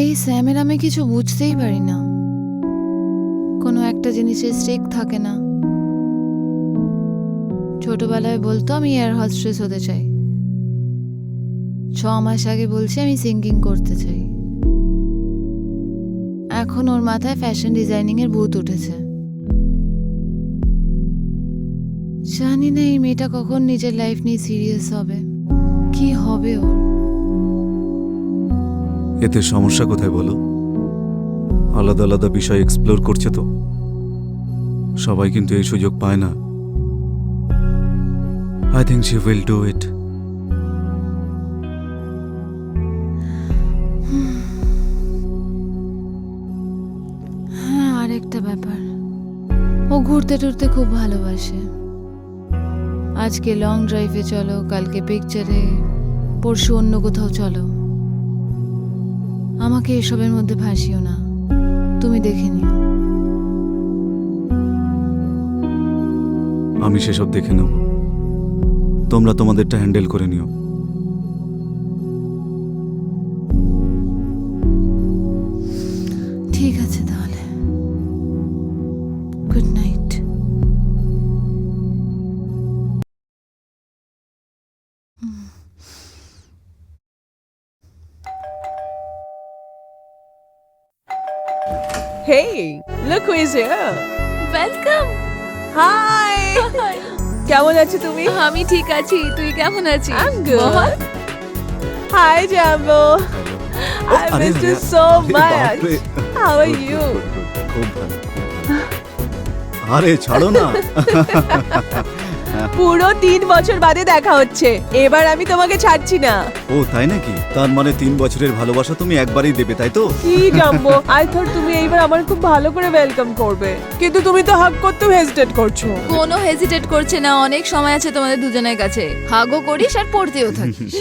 এই স্যামের আমি কিছু বুঝতেই পারি না, কোনো একটা জিনিসের স্টেক থাকে না। ছোটবেলায় বলতো আমি এয়ার হোস্টেস হতে চাই, 6 মাস আগে বলছি আমি সিঙ্গিং করতে চাই, এখন ওর মাথায় ফ্যাশন ডিজাইনিং এর ভূত উঠেছে। জানি না এই মেয়েটা কখন নিজের লাইফ নিয়ে সিরিয়াস হবে, কি হবে ওর। এতে সমস্যা কোথায় বলো? আলাদা আলাদা বিষয় এক্সপ্লোর করছে তো, সবাই কিন্তু এই সুযোগ পায় না। I think she will do it. হ্যাঁ, আরেকটা ব্যাপার, ও ঘুরতে টুরতে খুব ভালোবাসে। আজকে লং ড্রাইভে চলো, কালকে পিকচারে, পরশু অন্য কোথাও চলো। আমাকে এসবের মধ্যে ভাসিও না, তুমি দেখে নিও। আমি সেসব দেখে নেব, তোমরা তোমাদেরটা হ্যান্ডেল করে নিও। ঠিক আছে তাহলে, good night. Hey, look who is here. Welcome. Hi. কেমন আছো তুমি? আমি ঠিক আছি, তুই কেমন আছিস? I'm good. Mohan? Hi, Jambo. I আরে, missed you আরে, so আরে much. বাপরে। How are Good, you? good, good, good, খুব ভালো। আরে ছাড়ো না। পুরো 3 বছর বাদে দেখা হচ্ছে, এবার আমি তোমাকে ছাড়ছি না। ও তাই নাকি? তার মানে 3 বছরের ভালোবাসা তুমি একবারই দেবে, তাই তো? কি জাম্বো, আই থট তুমি এইবার আমার খুব ভালো করে ওয়েলকাম করবে, কিন্তু তুমি তো হাগ করতেও হেজিটেট করছো। কোনো হেজিটেট করছে না, অনেক সময় আছে তোমাদের দুজনের কাছে। হাগও করিস আর পড়তেও থাকিস।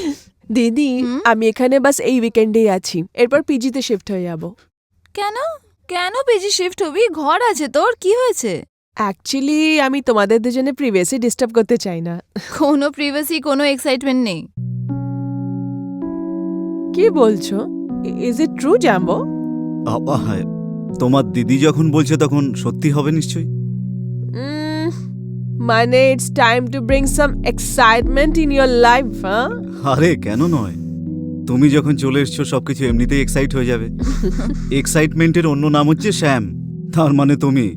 দিদি, আমি এখানে বাস এই উইকেন্ডেই আছি, এরপর পিজিতে শিফট হয়ে যাব। কেন কেন পিজি শিফট হবি? ঘর আছে তোর, কি হয়েছে? অ্যাকচুয়ালি আমি তোমাদের দুজনে প্রিভিয়াসলি ডিস্টার্ব করতে চাই না। কোনো প্রিভেসি, কোনো এক্সাইটমেন্ট নেই। কি বলছো? Is it true jumbo? হ্যাঁ, তোমার দিদি যখন বলছে তখন সত্যি হবে নিশ্চয়ই। মানে it's time to bring some excitement in your life, হ্যাঁ? আরে কেন নয়, তুমি যখন চলে এসছো সবকিছু এমনিতেই এক্সাইট হয়ে যাবে। এক্সাইটমেন্টের অন্য নাম হচ্ছে শ্যাম, তার মানে তুমি।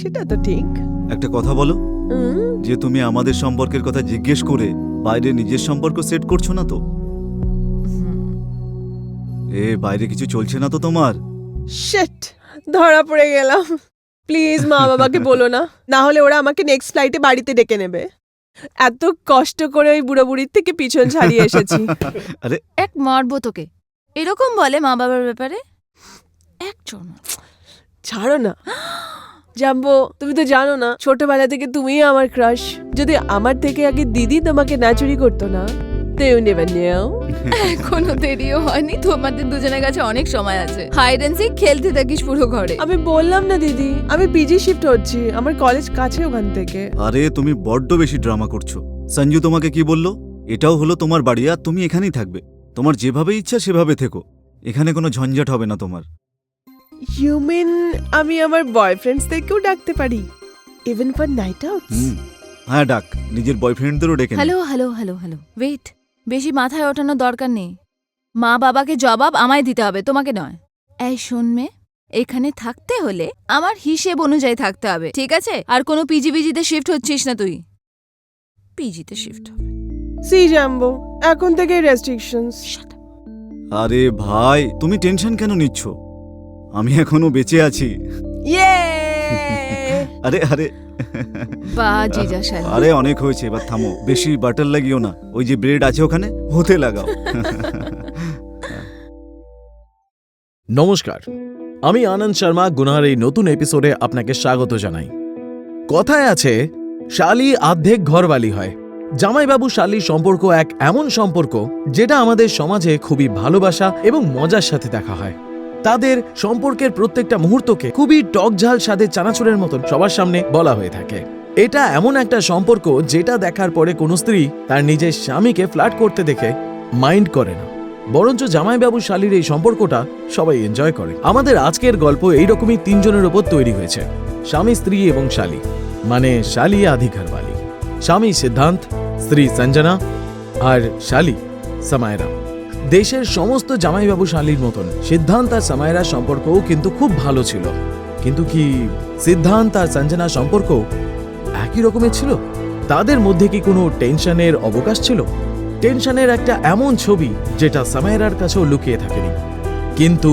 সেটা তো ঠিক। একটা কথা বলো, উম, যে তুমি আমাদের সম্পর্কের কথা জিজ্ঞেস করে বাইরে নিজের সম্পর্ক সেট করছো না তো? বাইরে কিছু চলছে না তো তোমার? শিট, ধরা পড়ে গেলাম। প্লিজ মা বাবাকে বলো না, না হলে ওরা আমাকে নেক্সট ফ্লাইটে বাড়িতে ডেকে নেবে। এত কষ্ট করে ওই বুড়ো বুড়ির থেকে পিছন ছাড়িয়ে এসেছি। আরে এক মারবো তোকে, এরকম বলে মা বাবার ব্যাপারে? একজন ছাড়ো না জাম্বো, তুমি তো জানো না ছোটবেলা থেকে তুমিই আমার ক্রাশ। যদি আমার থেকে আগে দিদি তোমাকে না চুরি করতো না, তো ইউ নেভার নিও। এখনো দেরিও হয়নি, তোমাদের দুজনের কাছে অনেক সময় আছে। হাইড এন্ড সিক খেলতে থাকিস পুরো ঘরে। আমি বললাম না দিদি, আমি পিজি শিফট হচ্ছি, আমার কলেজ কাছে ওখান থেকে। আরে তুমি বড্ড বেশি ড্রামা করছো। সঞ্জু তোমাকে কি বললো? এটাও হলো তোমার বাড়ি আর তুমি এখানেই থাকবে। তোমার যেভাবে ইচ্ছা সেভাবে থেকো, এখানে কোনো ঝঞ্ঝাট হবে না তোমার। ইউ মিন আমি আমার বয়ফ্রেন্ডস থেকেও ডাকতে পারি, ইভেন ফর নাইট আউটস? হ্যাঁ ডাক, নিজের বয়ফ্রেন্ডদেরও ডেকে নে। Hello hello hello hello, wait, বেশি মাথায় ওঠানোর দরকার নেই। মা বাবাকে জবাব আমায় দিতে হবে, তোমাকে নয়। এই শোন মে, এখানে থাকতে হলে আমার হিসেব অনুযায়ী থাকতে হবে, ঠিক আছে? আর কোনো পিজিতে শিফট হচ্ছিস না তুই। পিজিতে শিফট হবে। সি জাম্বো, এখন থেকে রেস্ট্রিকশনস। আরে ভাই, তুমি টেনশন কেন নিচ্ছ? আমি এখনো বেঁচে আছি। ইয়ে আরে আরে বা জিজা শালা। আরে অনেক হয়েছে, এবার থামো, বেশি বাটার লাগিও না। ওই যে ব্রেড আছে ওখানে, হতে লাগাও। নমস্কার, আমি আনন্দ শর্মা গুনহার এই নতুন এপিসোডে আপনাকে স্বাগত জানাই। কথায় আছে, শালি আর্ধেক ঘরবালি হয়। জামাইবাবু শালির সম্পর্ক এক এমন সম্পর্ক যেটা আমাদের সমাজে খুবই ভালোবাসা এবং মজার সাথে দেখা হয়। তাদের সম্পর্কের প্রত্যেকটা মুহূর্তকে খুবই টকঝাল স্বাদের চানাচুরের মতন সবার সামনে বলা হয়ে থাকে। এটা এমন একটা সম্পর্ক যেটা দেখার পরে কোনো স্ত্রী তার নিজের স্বামীকে ফ্লার্ট করতে দেখে মাইন্ড করে না, বরঞ্চ জামাইবাবু শালীর এই সম্পর্কটা সবাই এনজয় করে। আমাদের আজকের গল্প এইরকমই তিনজনের ওপর তৈরি হয়েছে, স্বামী, স্ত্রী এবং শালী, মানে শালী আধি ঘরওয়ালি। স্বামী সিদ্ধান্ত, স্ত্রী সঞ্জনা আর শালী সামায়রা। দেশের সমস্ত জামাইবাবু শালীর মতন সিদ্ধান্ত আর সামায়রার সম্পর্কও কিন্তু খুব ভালো ছিল। কিন্তু কি সিদ্ধান্ত আর সঞ্জনার সম্পর্ক একই রকমের ছিল? তাদের মধ্যে কি কোনো টেনশনের অবকাশ ছিল? টেনশনের একটা এমন ছবি যেটা সামায়রার কাছেও লুকিয়ে থাকেনি। কিন্তু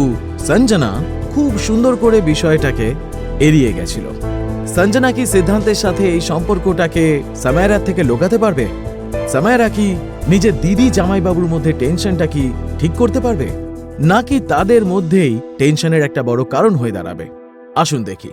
সঞ্জনা খুব সুন্দর করে বিষয়টাকে এড়িয়ে গেছিল। সঞ্জনা কি সিদ্ধান্তের সাথে এই সম্পর্কটাকে সামায়রার থেকে লুকাতে পারবে? সামায়রা কি নিজের দিদি জামাইবাবুর মধ্যে টেনশনটা কি ঠিক করতে পারবে, নাকি তাদের মধ্যেই টেনশনের একটা বড় কারণ হয়ে দাঁড়াবে? আসুন দেখি।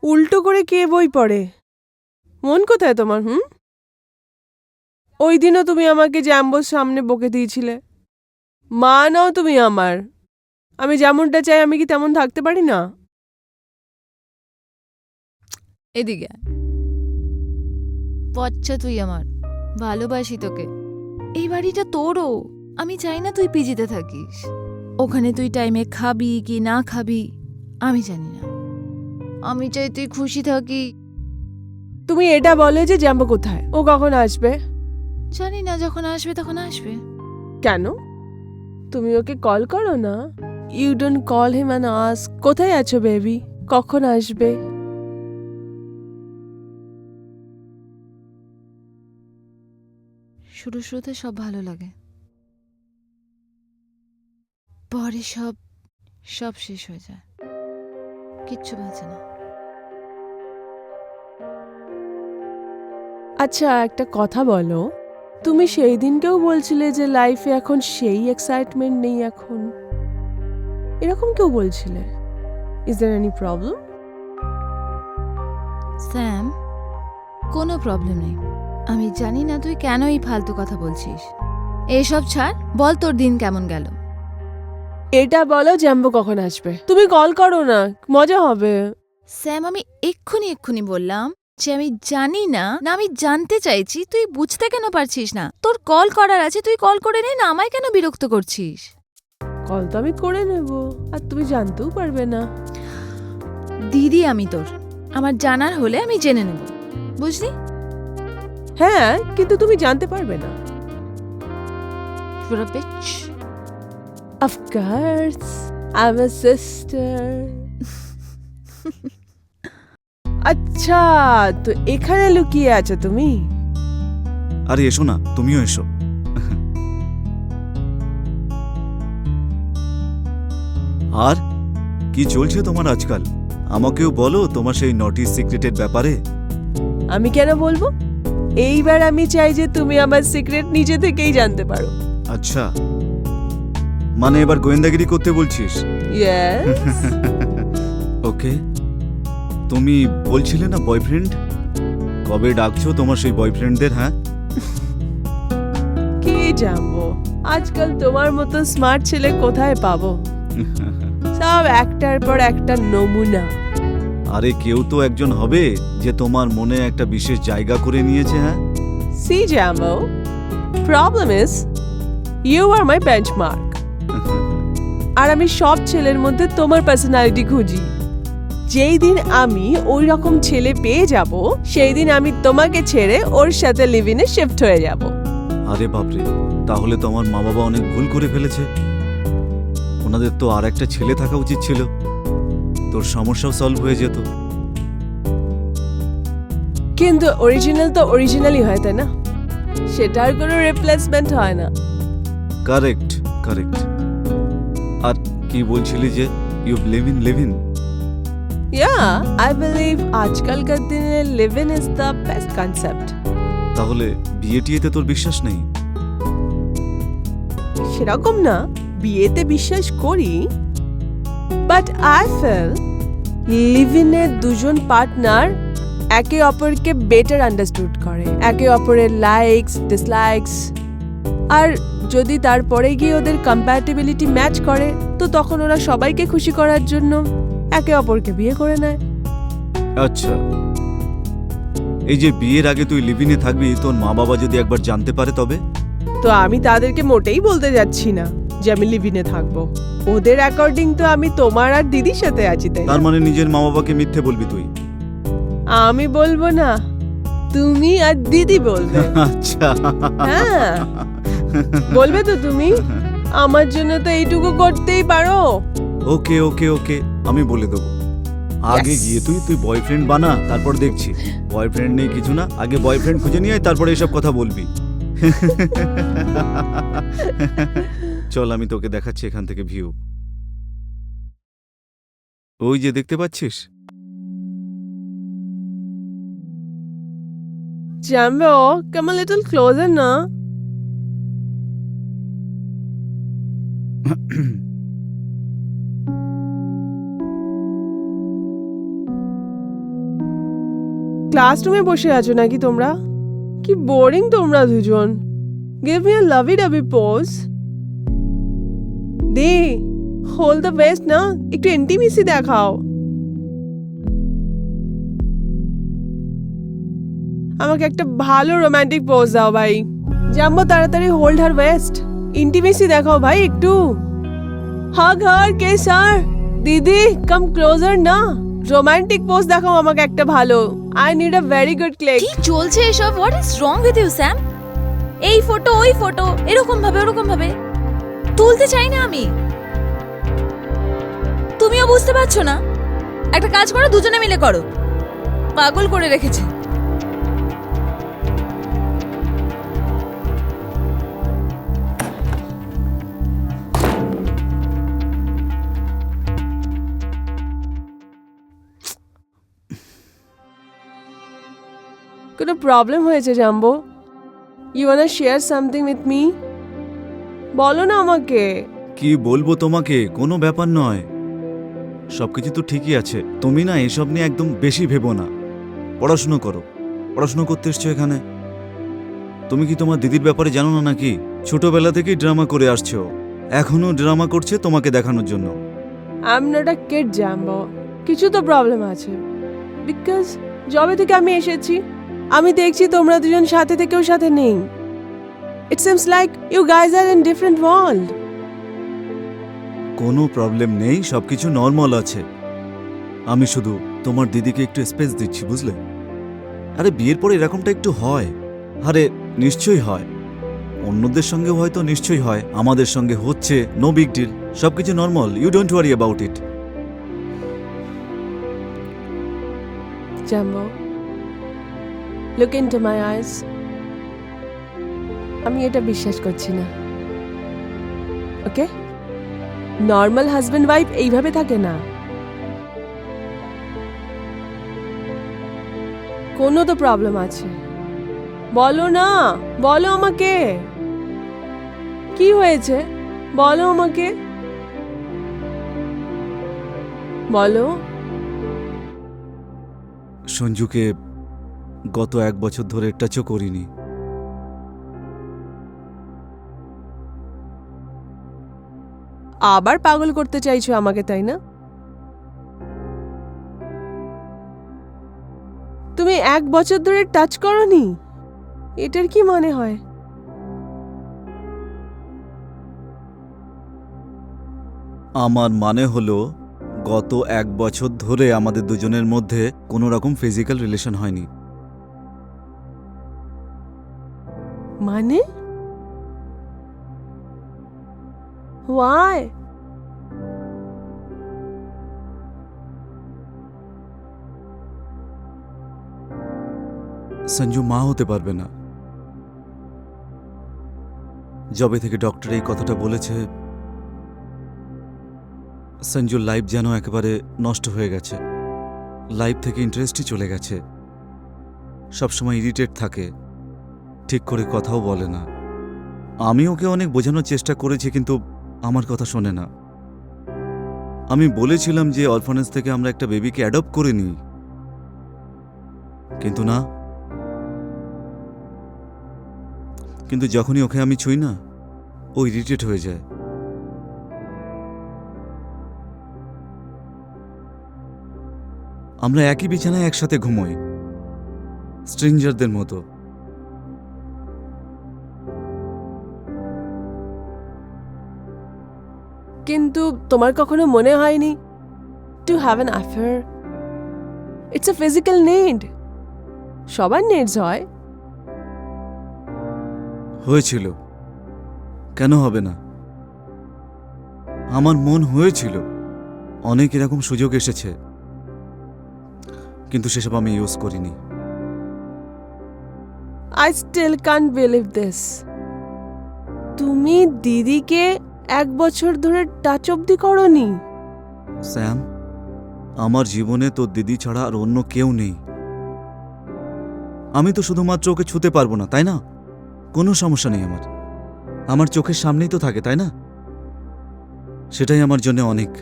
উল্টো করে কে বই পড়ে? মন কোথায় তোমার? ওই দিনও তুমি আমাকে জ্যাম্বোর সামনে বকে দিয়েছিলে। মা নাও তুমি আমার, আমি যেমনটা চাই আমি কি তেমন থাকতে পারি না? এদিকে আয়। পচ্চা তুই আমার, ভালোবাসি তোকে। এই বাড়িটা তোরও, আমি চাই না তুই পিজিতে থাকিস। ওখানে তুই টাইমে খাবি কি না খাবি আমি জানি না, আমি চাই তুই খুশি থাকি। তুমি এটা বলে যে জ্যাম্বো কোথায়, ও কখন আসবে? জানি না, যখন আসবে তখন আসবে। কেন তুমি ওকে কল করো না? You don't call him and ask কোথায় আছো বেবি, কখন আসবে? শুরুতে সব ভালো লাগে, পরে সব সব শেষ হয়ে যায়, কিচ্ছু বাঁচে না। আচ্ছা একটা কথা বলো, তুমি সেই দিনকেও বলছিলে যে লাইফে এখন সেই এক্সাইটমেন্ট নেই, এখন এরকম কেউ বলছিলে? Is there any problem? Sam, কোনো প্রবলেম নেই। আমি জানি না তুই কেন এই ফালতু কথা বলছিস। এসব ছাড়, বল তোর দিন কেমন গেল? এটা বলো জ্যাম্বো কখন আসবে, তুমি কল করো না, মজা হবে। স্যাম, আমি এক্ষুনি বললাম যে আমি জানি না, না আমি জানতে চাইছি। তুই বুঝতে কেন পারছিস না? তোর কল করার আছে, তুই কল করে নে না, আমায় কেন বিরক্ত করছিস? কল তো আমি করে নেব, আর তুমি জানতেও পারবে না। দিদি আমি তোর, আমার জানার হলে আমি জেনে নেব, বুঝলি? হ্যাঁ কিন্তু তুমি জানতে পারবে না। You're a bitch. Of course, I'm a sister. আচ্ছা তো এখানে লুকিয়ে আছো তুমি? আরে এসো না, তুমিও এসো। আর কি চলছে তোমার আজকাল? আমাকেও বলো তোমার সেই নটি সিক্রেটের ব্যাপারে। আমি কেন বলবো? এইবার আমি চাই যে তুমি আমার সিক্রেট নিজে থেকেই জানতে পারো। আচ্ছা, মানে এবার গোয়েন্দাগিরি করতে বলছিস? ইয়েস। ওকে, তুমি বলছিলে না বয়ফ্রেন্ড, কবে ডাকছো তোমার সেই বয়ফ্রেন্ডদের? হ্যাঁ, কি জানবো, আজকাল তোমার মতো স্মার্ট ছেলে কোথায় পাবো? সব একটার পর একটা নমুনা। আরে কেউ তো একজন হবে যে তোমার মনে একটা বিশেষ জায়গা করে নিয়েছে। হ্যাঁ, see Jumbo, problem is you are my benchmark, আর আমি সব ছেলের মধ্যে তোমার পার্সোনালিটি খুঁজি। যেই দিন আমি ওই রকম ছেলে পেয়ে যাব, সেই দিন আমি তোমাকে ছেড়ে ওর সাথে লিভ ইনে শিফট হয়ে যাব। আরে বাপরে, তাহলে তো আমার মা বাবা অনেক ভুল করে ফেলেছে। ওনাদের তো আর একটা ছেলে থাকা উচিত ছিল, তোর সমস্যাও সলভ হয়ে যেত। কিন্তু অরিজিনাল তো অরিজিনালই হয়, তাই না? সেটার কোনো রিপ্লেসমেন্ট হয় না। Correct correct. আর কি বলছিলি যে you believe in live in? Yeah, I believe আজকালকার দিনে live in is the best concept. তাহলে বিয়ে টিয়েতে তোর বিশ্বাস নেই? সেরকম না, বিয়েতে বিশ্বাস করি, বাট আই ফেল লিভ ইনের দুজন পার্টনার একে অপরকে বেটার আন্ডারস্টুড করে, একে অপরের লাইকস ডিসলাইকস, আর যদি তারপরে গিয়ে ওদের কম্প্যাটিবিলিটি ম্যাচ করে তো তখন ওরা সবাইকে খুশি করার জন্য একে অপরকে বিয়ে করে নেয়। আচ্ছা, এই যে বিয়ের আগে তুই লিভিনে থাকবি, তোর মা বাবা যদি একবার জানতে পারে তবে? তো আমি তাদেরকে মোটেই বলতে যাচ্ছি না যে আমি লিভিনে থাকবো। ওদের অ্যাকর্ডিং তো আমি তোমার আর দিদির সাথে আছি, তাই না? তার মানে নিজের মা বাবাকে মিথ্যে বলবি তুই? আমি বলবো না, তুমি আর দিদি বলবে। আচ্ছা, হ্যাঁ, বলবে তো তুমি? আমার জন্য তো এইটুকু করতেই পারো। ওকে ওকে ওকে, আমি বলে দেবো। আগে গিয়ে তুই বয়ফ্রেন্ড বানা, তারপর দেখছি। বয়ফ্রেন্ড নেই কিছু না, আগে বয়ফ্রেন্ড খুঁজে নিয়ে আয়, তারপরে এসব কথা বলবি। চল, আমি তোকে দেখাচ্ছি এখান থেকে ভিউ। ওই যে দেখতে পাচ্ছিস? Jumbo, come a little closer না? ক্লাসরুমে বসে আছো নাকি তোমরা? কি বোরিং তোমরা দুজন। Give me a lovey dovey pose. দে, হোল্ড দ্য বেস্ট না, একটু ইন্টিমেসি দেখাও। আমাকে একটা ভালো রোমান্টিক পোজ দাও ভাই। জাম্বো, তাড়াতাড়ি হোল্ড হার ওয়েস্ট, ইন্টিমেসি দেখাও ভাই একটু। হাগ হার কেসার। দিদি কাম ক্লোজার না, রোমান্টিক পোজ দেখাও আমাকে একটা ভালো। I need a very good click. কি চলছে এসব? What is wrong with you Sam? এই ফটো ওই ফটো, এরকম ভাবে ওরকম ভাবে তুলতে চাই না আমি। তুমিও বুঝতে পারছো না? একটা কাজ করো, দুজনে মিলে করো। পাগল করে রেখেছে। কোনো প্রবলেম হয়েছে Jumbo? You wanna share something with me? বলো না আমাকে। কি বলবো তোমাকে, কোনো ব্যাপার নয়, সবকিছু তো ঠিকই আছে। তুমি না এসব নিয়ে একদম বেশি ভেবো না, পড়াশুনো করো। পড়াশুনো করতে এসছো এখানে। তুমি কি তোমার দিদির ব্যাপারে জানো না নাকি? ছোটবেলা থেকেই ড্রামা করে আসছো, এখনো ড্রামা করছে তোমাকে দেখানোর জন্য। I am not a kid Jumbo, কিছু তো প্রবলেম আছে। বিকজ যবে থেকে আমি এসেছি আমি দেখছি তোমরা দুজন সাথে থেকেও সাথে নেই। It seems like you guys are in different world. কোনো প্রবলেম নেই, সবকিছু নর্মাল আছে। আমি শুধু তোমার দিদিকে একটু স্পেস দিচ্ছি, বুঝলে? আরে বিয়ের পরে এরকমটা একটু হয়। আরে নিশ্চয়ই হয়, অন্যদের সঙ্গেও হয়তো নিশ্চয়ই হয়, আমাদের সঙ্গে হচ্ছে, নো বিগ ডিল, সবকিছু normal, you don't worry about it. Jumbo, look into my eyes. আমি এটা বিশ্বাস করছি না। ওকে, নর্মাল হাজবেন্ড ওয়াইফ এইভাবে থাকে না। কোনো তো প্রবলেম আছে। বলো না, বলো আমাকে কি হয়েছে, বলো আমাকে, বলো। সঞ্জুকে গত 1 বছর ধরে টাচও করিনি। আবার পাগল করতে চাইছো আমাকে, তাই না? তুমি 1 বছর ধরে টাচ করনি, এটার কি মানে হয়? আমার মানে হলো গত 1 বছর ধরে আমাদের দুজনের মধ্যে কোনো রকম ফিজিক্যাল রিলেশন হয়নি। মানে why? সঞ্জু মা হতে পারবে না। যবে থেকে ডক্টর এই কথাটা বলেছে, সঞ্জুর লাইফ যেন একেবারে নষ্ট হয়ে গেছে। লাইফ থেকে ইন্টারেস্টই চলে গেছে। সবসময় ইরিটেট থাকে, ঠিক করে কথাও বলে না। আমি ওকে অনেক বোঝানোর চেষ্টা করেছি, কিন্তু আমার কথা শোনে না। আমি বলেছিলাম যে অরফানেজ থেকে আমরা একটা বেবিকে অ্যাডপ্ট করে নিই, কিন্তু না। কিন্তু যখনই ওকে আমি ছুঁই না, ও ইরিটেট হয়ে যায়। আমরা একই বিছানায় একসাথে ঘুমোই, স্ট্রেঞ্জারদের মতো। কিন্তু তোমার কখনো মনে হয়নি to have an affair? It's a physical need, সবার নিডস হয়। হয়েছিল, কেন হবে না? আমার মন হয়েছিল, অনেক এরকম সুযোগ এসেছে, কিন্তু সেসব আমি ইউজ করিনি। I still can't believe this. তুমি দিদিকে 1 বছর ধরে টাচ অব্দি করনি? স্যাম, আমার জীবনে তোর দিদি ছাড়া আর অন্য কেউ নেই। আমি তো শুধুমাত্র ওকে ছুতে পারবো না, তাই না? কোনো সমস্যা নেই আমার, আমার চোখের সামনেই তো থাকে, তাই না? সেটাই আমার জন্য অনেক।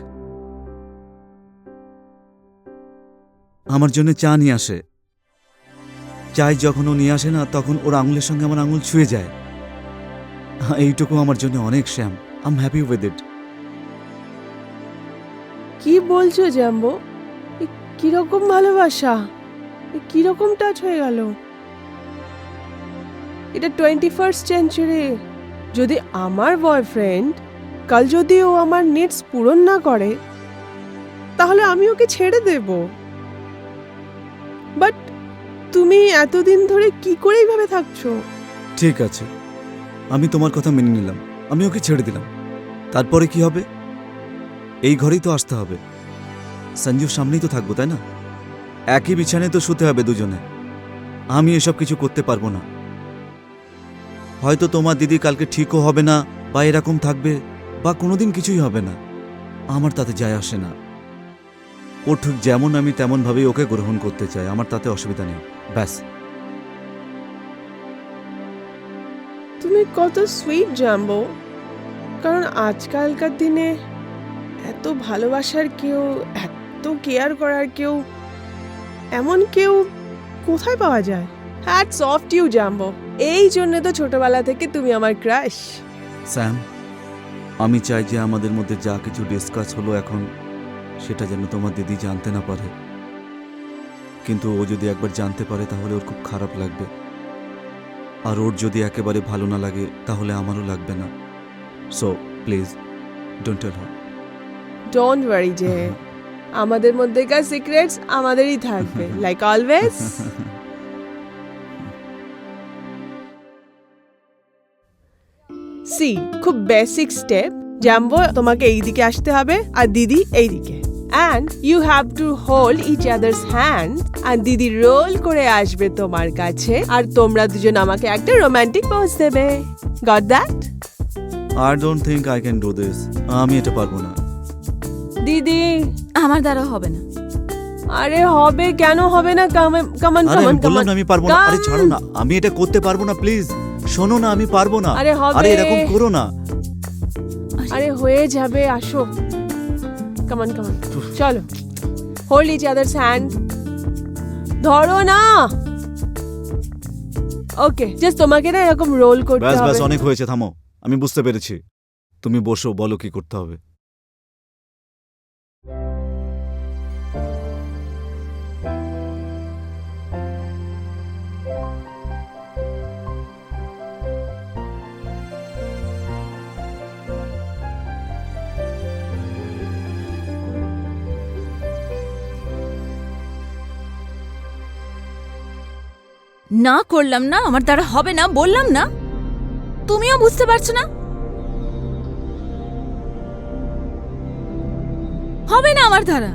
আমার জন্য চা নিয়ে আসে, চাই যখন ও নিয়ে আসে না, তখন ওর আঙুলের সঙ্গে আমার আঙুল ছুঁয়ে যায়। এইটুকু আমার জন্য অনেক, Shyam. I am happy with it. কি বলছো জাম্বো? এ কিরকম ভালোবাসা, এ কিরকম টাচ হয়ে গেল? এটা 21st সেঞ্চুরি। যদি আমার বয়ফ্রেন্ড কাল যদি ও আমার নিডস পূরণ না করে, তাহলে আমি ওকে ছেড়ে দেব। বাট তুমি এতদিন ধরে কি করে এইভাবে থাকছো? ঠিক আছে, আমি তোমার কথা মেনে নিলাম, আমি ওকে ছেড়ে দিলাম। তারপরে কি হবে? এই ঘরেই তো আসতে হবে, সঞ্জুর সামনেই তো থাকবো, তাই না? একই বিছানায় তো শুতে হবে দুজনে। আমি এসব কিছু করতে পারবো না। হয়তো তোমার দিদি কালকে ঠিকও হবে না, বা এরকম থাকবে, বা কোনোদিন কিছুই হবে না। আমার তাতে যায় আসে না। ও ঠিক যেমন আমি তেমনভাবেই ওকে গ্রহণ করতে চাই, আমার তাতে অসুবিধা নেই, ব্যাস। তুমি কত সুইট জাম্বো। কারণ আজকালকার দিনে এত ভালোবাসার কেউ, এত কেয়ার করার কেউ, এমন কেউ কোথায় পাওয়া যায়? Hats off to you Jumbo. এই জন্য তো ছোটবেলা থেকে তুমি আমার ক্রাশ। স্যাম, আমি চাই যে আমাদের মধ্যে যা কিছু ডিসকাস হলো এখন, সেটা যেন তোমার দিদি জানতে না পারে। কিন্তু ও যদি একবার জানতে পারে তাহলে ওর খুব খারাপ লাগবে, আর ওর যদি একেবারে ভালো না লাগে তাহলে আমারও লাগবে না। So please don't tell her. Don't worry যে আমাদের মধ্যেকার সিক্রেটস আমাদেরই থাকবে, লাইক অলওয়েজ। সি, খুব বেসিক স্টেপ। জাম্বো, তোমাকে এই দিকে আসতে হবে আর দিদি এই দিকে, and you have to hold each other's hand, and দিদি রোল করে আসবে তোমার কাছে, আর তোমরা দুজন আমাকে একটা রোমান্টিক পোজ দেবে। Goat that? I don't think I can do this. আমি এটা পারবো না। দিদি, আমার দ্বারা হবে না। আরে হবে, কেন হবে না? কামান কামান আরে কামান আমি বললাম না আমি পারবো না। আরে Come! ছাড়ো না, আমি এটা করতে পারবো না, প্লিজ শোনো না, আমি পারবো না। আরে হবে। আরে এরকম করো না। আরে হয়ে যাবে, আসো। কামান কামান, চলো। Hold each other's hand. ধরো না। ওকে, জাস্ট তোমাকে না এরকম রোল করতে ব্যাস ব্যাস, হবে। অনেক হয়েছে, থামো। আমি বুঝতে পেরেছি। তুমি বসো, বলো কি করতে হবে। না করলাম না, আমার দ্বারা হবে না, বললাম না। তুমিও বুঝতে পারছো না? হবে না আমার দ্বারা।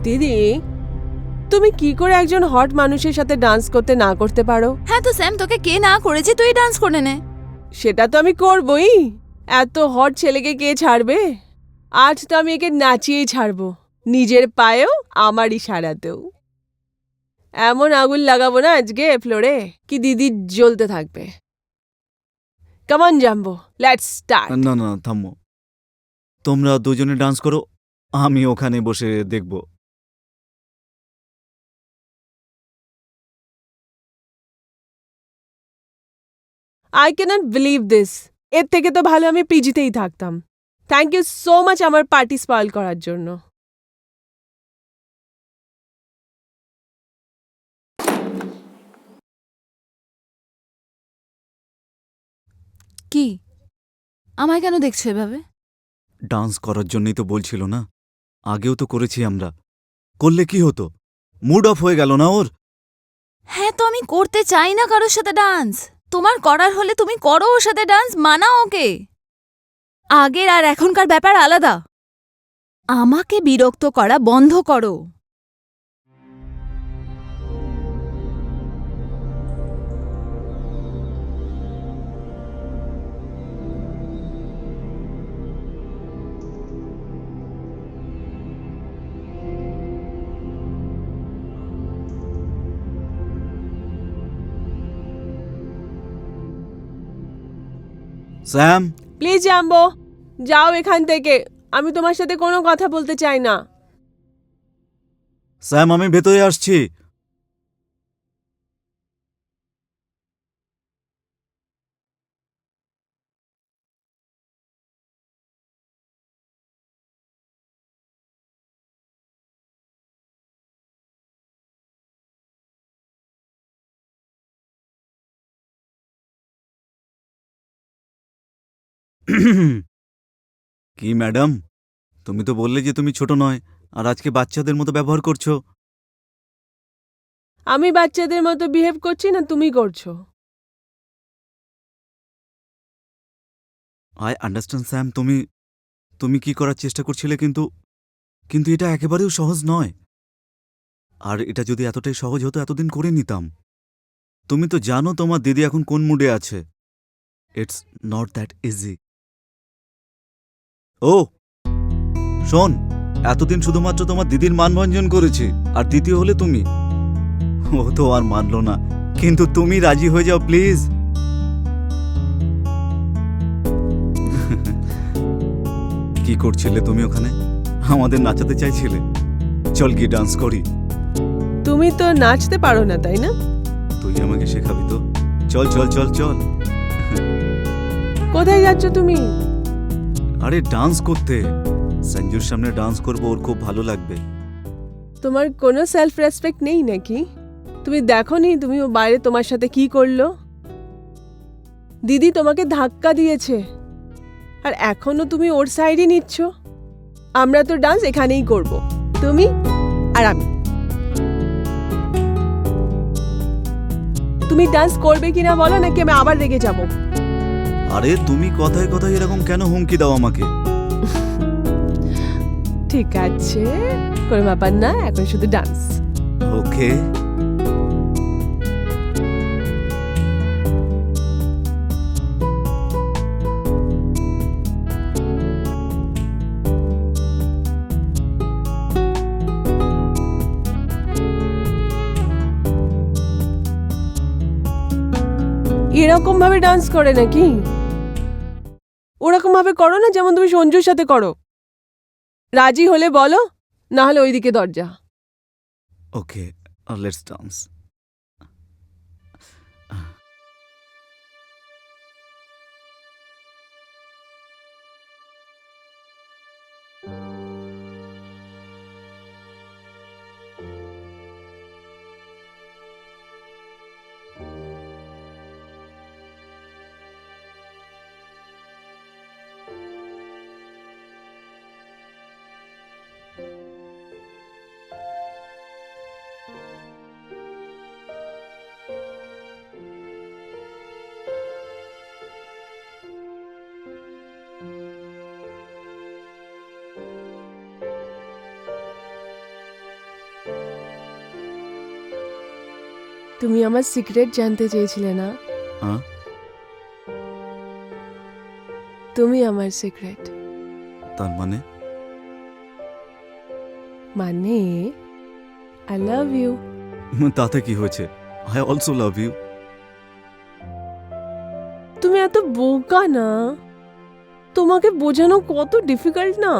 দিদি, তুমি কি করে একজন হট মানুষের সাথে ডান্স করতে না করতে পারো? হ্যাঁ তো স্যাম, তোকে কে না করেছে, তুই ডান্স করে নে। সেটা তো আমি করবই। এত হট ছেলেকে কে ছাড়বে? আজ তো আমি একে নাচিয়েই ছাড়বো, নিজের পায়েও আমার ইশারাতেও। এমন আগুন লাগাবো না আজকে ফ্লোরে কি দিদি জ্বলতে থাকবে। কামান জাম্বো, লেটস স্টার্ট। না না থামো, তোমরা দুজনে ডান্স করো, আমি ওখানে বসে দেখব। I cannot believe this. এর থেকে তো ভালো আমি পিজিতেই থাকতাম। থ্যাংক ইউ সো মাচ আমার পার্টি স্পয়েল করার জন্য। কি, আমায় কেন দেখছো এভাবে? ডান্স করার জন্যই তো বলছিল না, আগেও তো করেছি আমরা, করলে কি হতো? মুড অফ হয়ে গেল না ওর? হ্যাঁ তো আমি করতে চাই না কারোর সাথে ডান্স। তোমার করার হলে তুমি করো ওর সাথে ডান্স, মানাও ওকে। আগের আর এখনকার ব্যাপার আলাদা। আমাকে বিরক্ত করা বন্ধ করো। স্যাম, প্লিজ জাম্বো, যাও এখান থেকে। আমি তোমার সাথে কোনো কথা বলতে চাই না। স্যাম আমি ভেতরে আসছি। কি ম্যাডাম, তুমি তো বললে যে তুমি ছোট নয়, আর আজকে বাচ্চাদের মতো ব্যবহার করছো। আমি বাচ্চাদের মতো বিহেভ করছি না তুমি করছো? আই আন্ডারস্ট্যান্ড স্যাম, তুমি তুমি কি করার চেষ্টা করছিলে, কিন্তু কিন্তু এটা একেবারেও সহজ নয়। আর এটা যদি এতটাই সহজ হতো এতদিন করে নিতাম। তুমি তো জানো তোমার দিদি এখন কোন মুডে আছে। It's not that easy. ও শোন, এতদিন শুধুমাত্র তোমার দিদির মানভঞ্জন করেছি, আর দ্বিতীয় হলে তুমি। ও তো আর মানলো না, কিন্তু তুমি রাজি হয়ে যাও প্লিজ। কি করছিলে তুমি ওখানে? আমাদের নাচাতে চাইছিলে? চল কি ডান্স করি। তুমি তো নাচতে পারো না, তাই না? তুই আমাকে শেখাবি তো? চল চল চল চল। কোথায় যাচ্ছ তুমি? আরে ডান্স করতে, সঞ্জুর সামনে ডান্স করবো, ওর খুব ভালো লাগবে। তোমার কোনো সেলফ রেসপেক্ট নেই নাকি? তুমি দেখোনি তুমি ও বাইরে তোমার সাথে কি করলো? দিদি তোমাকে ধাক্কা দিয়েছে, আর এখনো তুমি ওর সাইডই নিচ্ছ। আমরা তো ডান্স এখানেই করব, তুমি আর আমি। তুমি ডান্স করবে কিনা বলো, নাকি আমি আবার রেগে যাব? আরে তুমি কথায় কথায় এরকম কেন হুমকি দাও আমাকে? ঠিক আছে, কোনো ব্যাপার না, এখন শুধু ডান্স। ওকে। এরকম ভাবে ডান্স করে নাকি? ওরকম ভাবে করো না যেমন তুমি সঞ্জুর সাথে করো। রাজি হলে বলো, না হলে ওইদিকে দরজা। ওকে, লেটস ডান্স। তুমি আমার সিক্রেট জানতে চেয়েছিলে না? হ্যাঁ? তুমি আমার সিক্রেট। তার মানে? মানে আই লাভ ইউ। তাতে কি হয়েছে? I also love you. তুমি এত বোকা না, তোমাকে বোঝানো কত ডিফিকাল্ট না।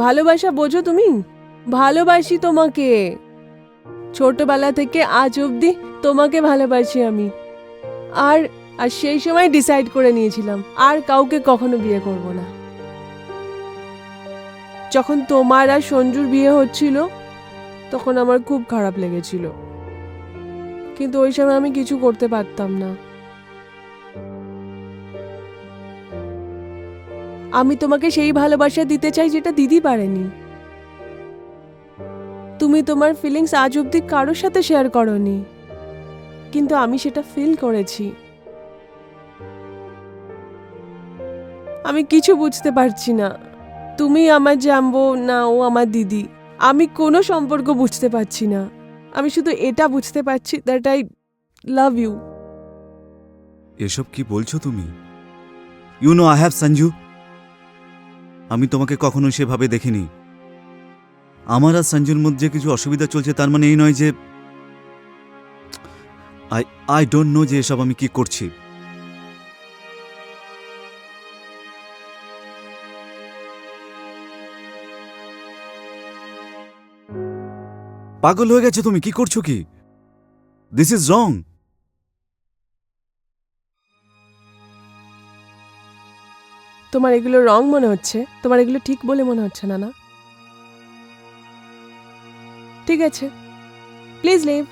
ভালোবাসা বোঝো তুমি? ভালোবাসি তোমাকে, ছোটবেলা থেকে আজ অবধি তোমাকে ভালোবাসি আমি। আর আর সেই সময় ডিসাইড করে নিয়েছিলাম আর কাউকে কখনো বিয়ে করব না। যখন তোমার আর সঞ্জুর বিয়ে হচ্ছিল তখন আমার খুব খারাপ লেগেছিল, কিন্তু ওই সময় আমি কিছু করতে পারতাম না। আমি তোমাকে সেই ভালোবাসা দিতে চাই যেটা দিদি পারেনি। তুমি তোমার ফিলিংস আজ অব্দি কারোর সাথে শেয়ার করনি, কিন্তু আমি সেটা ফিল করেছি। আমি কিছু বুঝতে পারছি না, তুমি আমার জানবো না ও আমার দিদি। আমি কোনো সম্পর্ক বুঝতে পারছি না। আমি শুধু এটা বুঝতে পারছি দ্যাট আই লাভ ইউ। এসব কি বলছো তুমি? You know I have Sanju. আমি তোমাকে কখনো সেভাবে দেখিনি। আমার আর সঞ্জুর মধ্যে কিছু অসুবিধা চলছে তার মানে এই নয় যে আই ডোন্ট নো যে এসব আমি কি করছি। পাগল হয়ে গেছে তুমি? কি করছো কি? This is wrong. তোমার এগুলো রং মনে হচ্ছে, তোমার এগুলো ঠিক বলে মনে হচ্ছে না, না? ঠিক আছে, প্লিজ লিভ।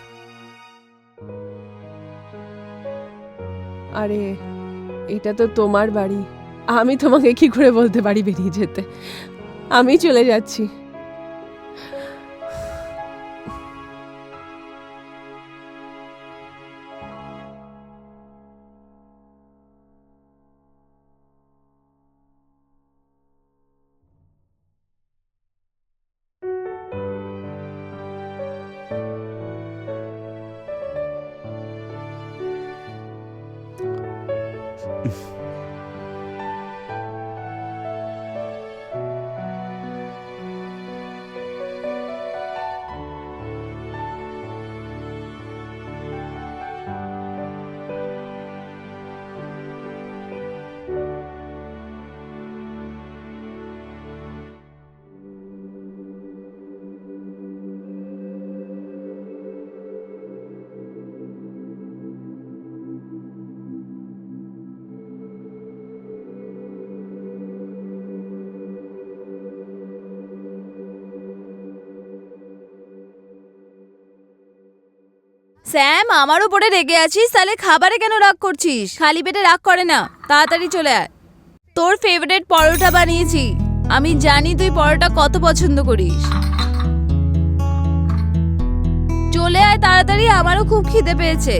আরে এটা তো তোমার বাড়ি, আমি তোমাকে কি করে বলতে পারি বেরিয়ে যেতে? আমি চলে যাচ্ছি। স্যাম, আমার উপরে রেগে আছিস? তাহলে খাবারে কেন রাগ করছিস? খালি পেটে রাগ করে না, তাড়াতাড়ি চলে আয়। তোর ফেভারিট পরোটা বানিয়েছি, আমি জানি তুই পরোটা কত পছন্দ করিস। চলে আয় তাড়াতাড়ি, আমারও খুব খিদে পেয়েছে।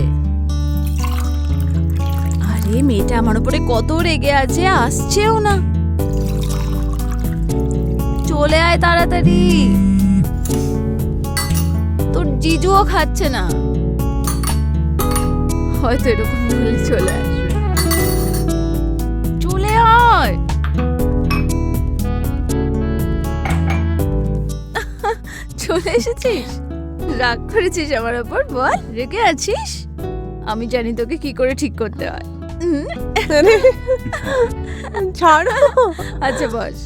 আরে মেয়েটা আমার উপরে কত রেগে আছে, আসছেও না। চলে আয় তাড়াতাড়ি, তোর জিজুও খাচ্ছে না, হয়তো এরকম বলে চলে আসবে। চলে আয়। চলে এসেছিস? রাগ করেছিস আমার ওপর? বল, রেগে আছিস? আমি জানি তোকে কি করে ঠিক করতে হয়। ছাড়ো। আচ্ছা বস।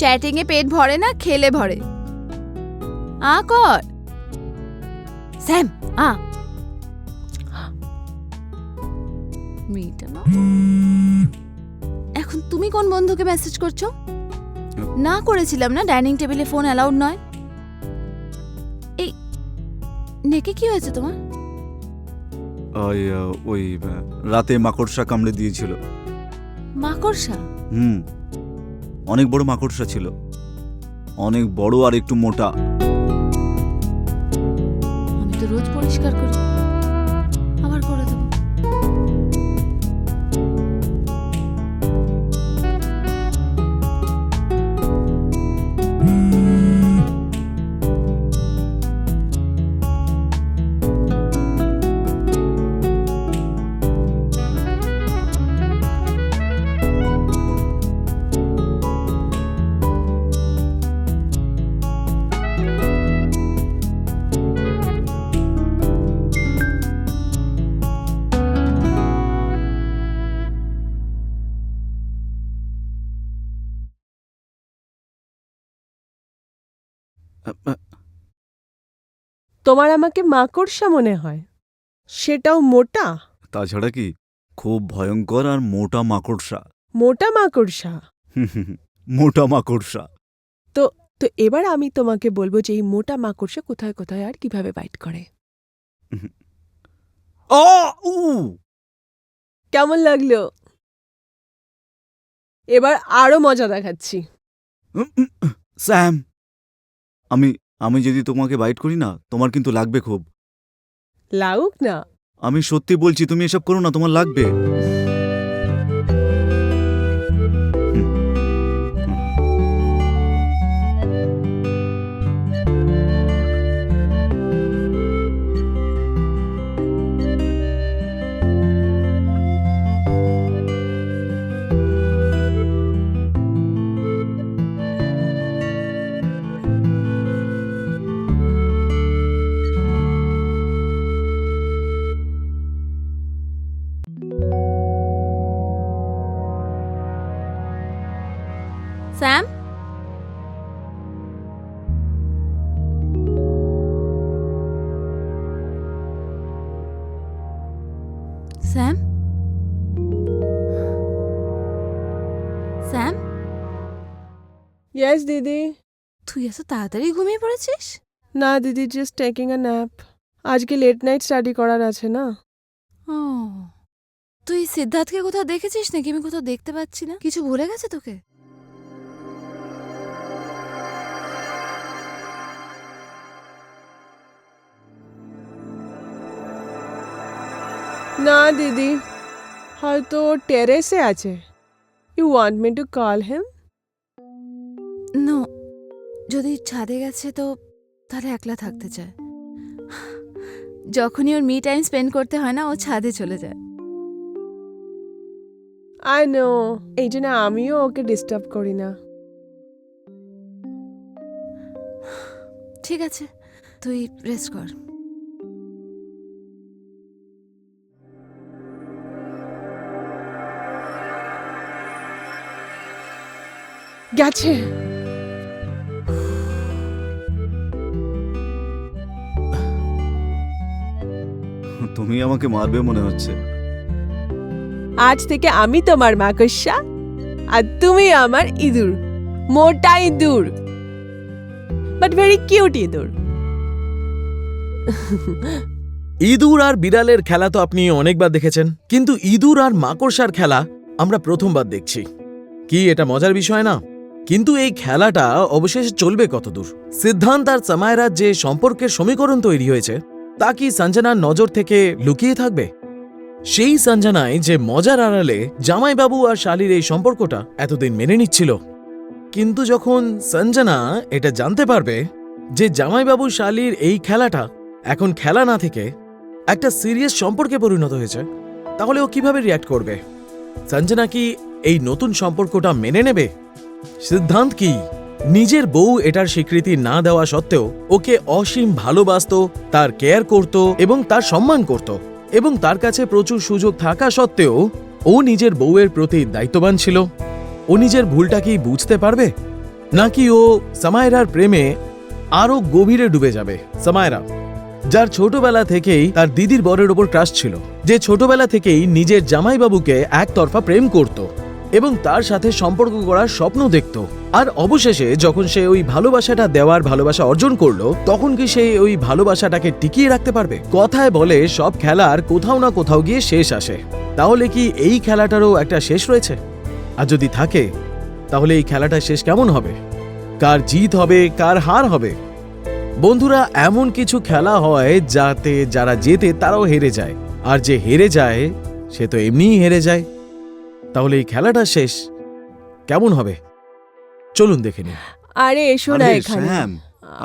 চ্যাটিং এ পেট ভরে না, খেলে ভরে। আ কর স্যাম, আ। মেয়েটা না। এখন তুমি কোন বন্ধুকে মেসেজ করছো? না করেছিলাম না ডাইনিং টেবিলে ফোন অ্যালাউড নয়। এই নেকে কি হয়েছে তোমার? ওই রাতে মাকড়সা কামড়ে দিয়েছিল। মাকড়সা? অনেক বড় মাকড়সা ছিল, অনেক বড় আর একটু মোটা। আমি তো রোজ পরিষ্কার করি, আবার করে দেবো। তোমার আমাকে মাকড়সা মনে হয়, সেটাও মোটা? তাছাড়া কি, খুব ভয়ঙ্কর আর মোটা মাকড়সা। মোটা মাকড়সা? মোটা মাকড়সা। তো তো এবার আমি তোমাকে বলবো যে এই মোটা মাকড়সা কোথায় কোথায় আর কিভাবে বাইট করে। কেমন লাগলো? এবার আরো মজা দেখাচ্ছি। স্যাম, আমি আমি যদি তোমাকে বাইট করি না, তোমার কিন্তু লাগবে খুব। লাগুক না। আমি সত্যি বলছি, তুমি এসব করো না, তোমার লাগবে। স্যাম, স্যাম, স্যাম, ইয়েস দিদি। তুই এত তাড়াতাড়ি ঘুমিয়ে পড়েছিস? না দিদি, জাস্ট টেকিং আ ন্যাপ। আজকে লেট নাইট স্টাডি করার আছে না। ও, তুই সিদ্ধার্থকে কোথাও দেখেছিস নাকি? আমি কোথাও দেখতে পাচ্ছি না। কিছু ভুলে গেছে তোকে? না দিদি, হয়তো টেরেসে আছে। You want me to call him? No, যদি ছাদে গেছে তো তাহলে একলা থাকতে চায়। যখনই ওর মি টাইম স্পেন্ড করতে হয় না, ও ছাদে চলে যায়। আই নো, এই জন্য আমিও ওকে ডিস্টার্ব করি না। ঠিক আছে, তুই রেস্ট কর। গেছে। তুমি আমাকে মারবে মনে হচ্ছে। আজ থেকে আমি তোমার মাকড়সা আর তুমি আমার ইঁদুর। মোটা ইঁদুর, বাট ভেরি কিউট ইঁদুর। ইঁদুর আর বিড়ালের খেলা তো আপনি অনেকবার দেখেছেন, কিন্তু ইঁদুর আর মাকড়সার খেলা আমরা প্রথমবার দেখছি। কি এটা মজার বিষয় না? কিন্তু এই খেলাটা অবশেষে চলবে কতদূর? সিদ্ধান্ত আর সামায়রার যে সম্পর্কের সমীকরণ তৈরি হয়েছে, তা কি সঞ্জনার নজর থেকে লুকিয়ে থাকবে? সেই সঞ্জনায় যে মজার আড়ালে জামাইবাবু আর শালির এই সম্পর্কটা এতদিন মেনে নিচ্ছিল, কিন্তু যখন সঞ্জনা এটা জানতে পারবে যে জামাইবাবু শালির এই খেলাটা এখন খেলা না থেকে একটা সিরিয়াস সম্পর্কে পরিণত হয়েছে, তাহলে ও কিভাবে রিয়্যাক্ট করবে? সঞ্জনা কি এই নতুন সম্পর্কটা মেনে নেবে? সিদ্ধান্ত কি নিজের বউ এটার স্বীকৃতি না দেওয়া সত্ত্বেও ওকে অসীম ভালোবাসত, তার কেয়ার করত এবং তার সম্মান করত, এবং তার কাছে প্রচুর সুযোগ থাকা সত্ত্বেও ও নিজের বউয়ের প্রতি দায়িত্ববান ছিল? ও নিজের ভুলটা কি বুঝতে পারবে, নাকি ও সামায়রার প্রেমে আরো গভীরে ডুবে যাবে? সামায়রা, যার ছোটবেলা থেকেই তার দিদির বরের ওপর ক্রাশ ছিল, যে ছোটবেলা থেকেই নিজের জামাইবাবুকে একতরফা প্রেম করত এবং তার সাথে সম্পর্ক করার স্বপ্ন দেখত। আর অবশেষে যখন সে ওই ভালোবাসাটা দেওয়ার ভালোবাসা অর্জন করলো, তখন কি সে ওই ভালোবাসাটাকে টিকিয়ে রাখতে পারবে? কথায় বলে সব খেলার কোথাও না কোথাও গিয়ে শেষ আসে। তাহলে কি এই খেলাটারও একটা শেষ রয়েছে? আর যদি থাকে, তাহলে এই খেলাটা শেষ কেমন হবে? কার জিত হবে, কার হার হবে? বন্ধুরা, এমন কিছু খেলা হয় যাতে যারা জেতে তারাও হেরে যায়, আর যে হেরে যায় সে তো এমনিই হেরে যায়। তাহলে এই খেলাটা শেষ কেমন হবে? চলুন দেখে নিন। আরে এসো না আরে এখানে। শ্যাম,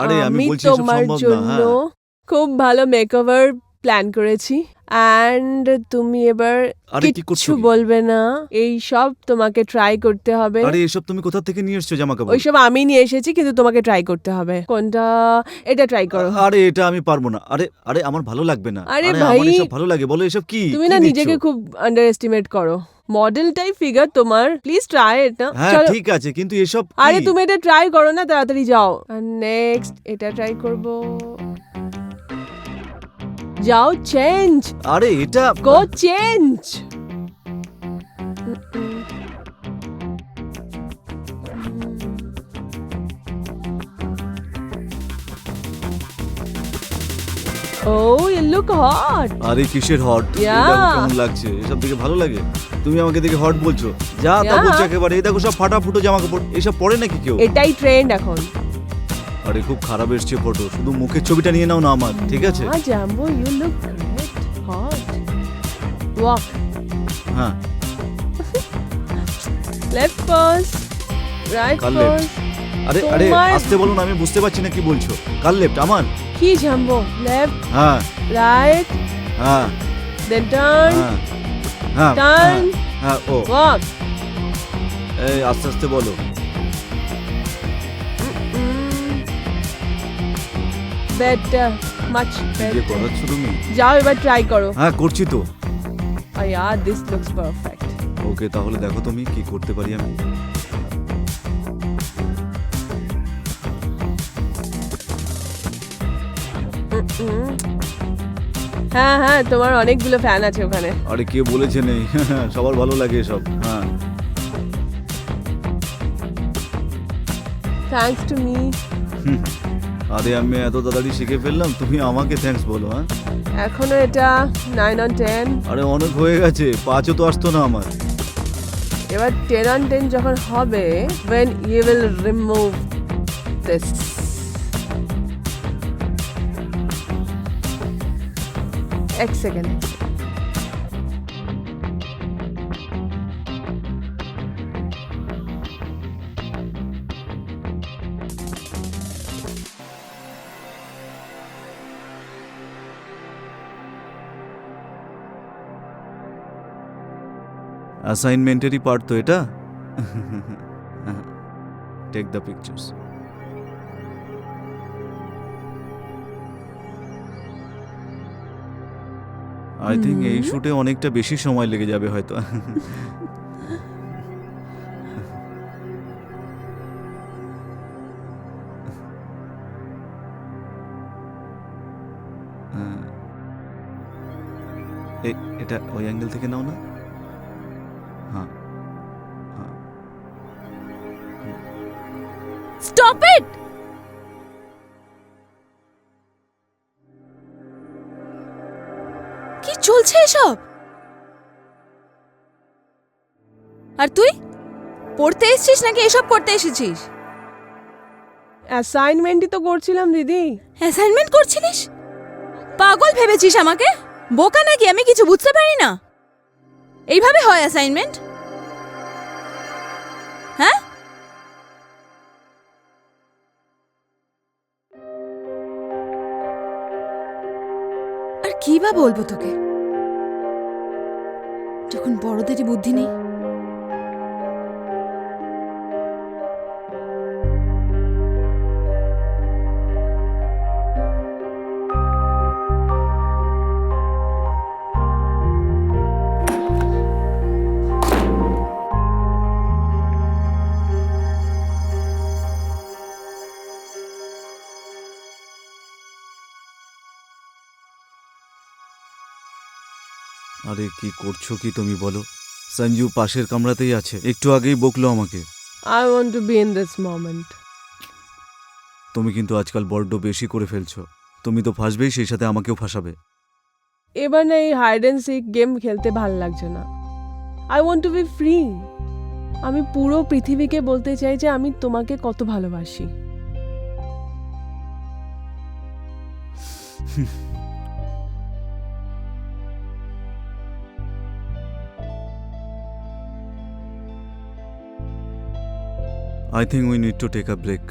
আরে আমি বলছি এসব তোমার সম্ভব না, জন্য হ্যাঁ। খুব ভালো মেকওভার প্ল্যান করেছি, অ্যান্ড তুমি এবার আরে কি করছো কিচ্ছু কি? বলবে না। এই সব তোমাকে ট্রাই করতে হবে। আরে এসব তুমি কোথা থেকে নিয়ে এসছো জামা কাপড়? ওইসব আমি নিয়ে এসেছি, কিন্তু তোমাকে ট্রাই করতে হবে। কোনটা? এটা ট্রাই করো। আরে এটা আমি পারবো না। আরে আরে আমার ভালো লাগবে না। আরে আরে ভাই, আমার এসব ভালো লাগে, বলো এসব কি? তুমি কি না দিচ্ছ? নিজেকে খুব আন্ডার এস্টিমেট করো। মডেল টাইপ ফিগার তোমার, প্লিজ ট্রাই এটা। হ্যাঁ চলো। ঠিক আছে, কিন্তু এসব কি? আরে তুমি এটা ট্রাই করো না, তাড়াতাড়ি যাও। নেক্সট এটা ট্রাই করব। যাও, চেঞ্জ আরে এটা গো, change. Oh you look hot. আরে কিসের হট? Yeah. কেমন লাগছে? এসব দেখে ভালো লাগে? তুমি আমাকে দেখে হট বলছো? যা তা Yeah. বলছো একেবারে। এই দেখো সব ফাটাফুটো জামা কাপড়, এসব পরে নাকি কেউ? এটাই ট্রেন্ড এখন। আরে খুব খারাপ এসছে ফটো, শুধু মুখের ছবিটা নিয়ে নাও না আমার, ঠিক আছে? Jumbo, you look great, hot. Walk, হ্যাঁ লেফট পজ, রাইট কাল পজ। লেফট। আরে আরে তোমার- আসতে বলুন, আমি বুঝতে পারছি না কি বলছো। কাল লেফট আমার? কি জাম্বো? লেফট, হ্যাঁ রাইট, হ্যাঁ দেন টার্ন, হ্যাঁ হ্যাঁ টার্ন, হ্যাঁ ও ওয়াক। এই আস্তে আস্তে বলো। বেটার, মাচ যে বেটার। করাচ্ছ তুমি? যাও এবার ট্রাই করো। হ্যাঁ করছি তো। ইয়ার দিস লুকস পারফেক্ট। ওকে তাহলে দেখো তুমি কি করতে পারি আমি। হ্যাঁ হ্যাঁ, তোমার অনেকগুলো ফ্যান আছে ওখানে। আরে কে বলেছে নেই? সবার ভালো লাগে এসব। হ্যাঁ থ্যাঙ্কস টু মি। আরে আমি এত তাড়াতাড়ি শিখে ফেললাম, তুমি আমাকে থ্যাঙ্কস বলো? হ্যাঁ এখনো এটা 9 on 10। আরে অনেক হয়ে গেছে, 5ও তো আসতো না আমার। এবার 10 on 10 যখন হবে, when you will remove this. এক সেকেন্ড। অ্যাসাইনমেন্টেরই পার্ট তো এটা। Take the pictures. I think এই শুটে অনেকটা বেশি সময় লেগে যাবে হয়তো। এটা ওই অ্যাঙ্গেল থেকে নাও না। হ্যাঁ হ্যাঁ স্টপ ইট! কি চলছে এসব? আর তুই পড়তে এসেছিস নাকি এসব করতে এসেছিস? অ্যাসাইনমেন্টই তো করছিলাম দিদি। অ্যাসাইনমেন্ট করছিলিস? পাগল ভেবেছিস আমাকে? বোকা নাকি আমি কিছু বুঝতে পারি না? এইভাবে হয় অ্যাসাইনমেন্ট? হ্যাঁ? আর কি বা বলবো তোকে, যখন বড়দেরই বুদ্ধি নেই। আরে কি করছো কি তুমি বলো? সঞ্জু পাশের কামরাতেই আছে, একটু আগেই বকলো আমাকে। I want to be in this moment. তুমি কিন্তু আজকাল বড্ড বেশি করে ফেলছো। তুমি তো ফাঁসবেই, সেই সাথে আমাকেও ফাঁসাবে। এবার না এই হাইড অ্যান্ড সিক গেম খেলতে ভাল লাগছে না। I want to be free. আমি পুরো পৃথিবীকে বলতে চাই যে আমি তোমাকে কত ভালোবাসি। I think we need to take a break.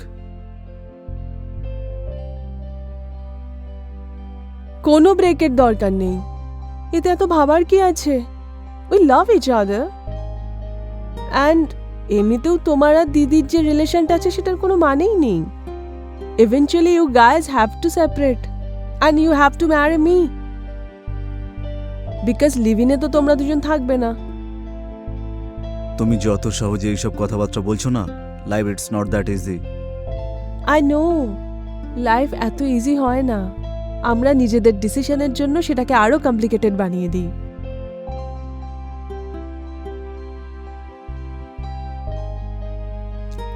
কোনো ব্রেকের দরকার নেই, এতে এত ভাবার কি আছে? We love each other. And এমনিতেও তোমার আর দিদির যে রিলেশনটা আছে সেটার কোনো মানেই নেই। Eventually you guys have to separate and you have to marry me, because লিভিনে তো তোমরা দুজন থাকবে না। তুমি যত সহজে এইসব কথাবার্তা বলছো না, life it's not that easy. I know life এত ইজি হয় না। আমরা নিজেদের ডিসিশনের জন্য সেটাকে আরো কমপ্লিকেটেড বানিয়ে দিই।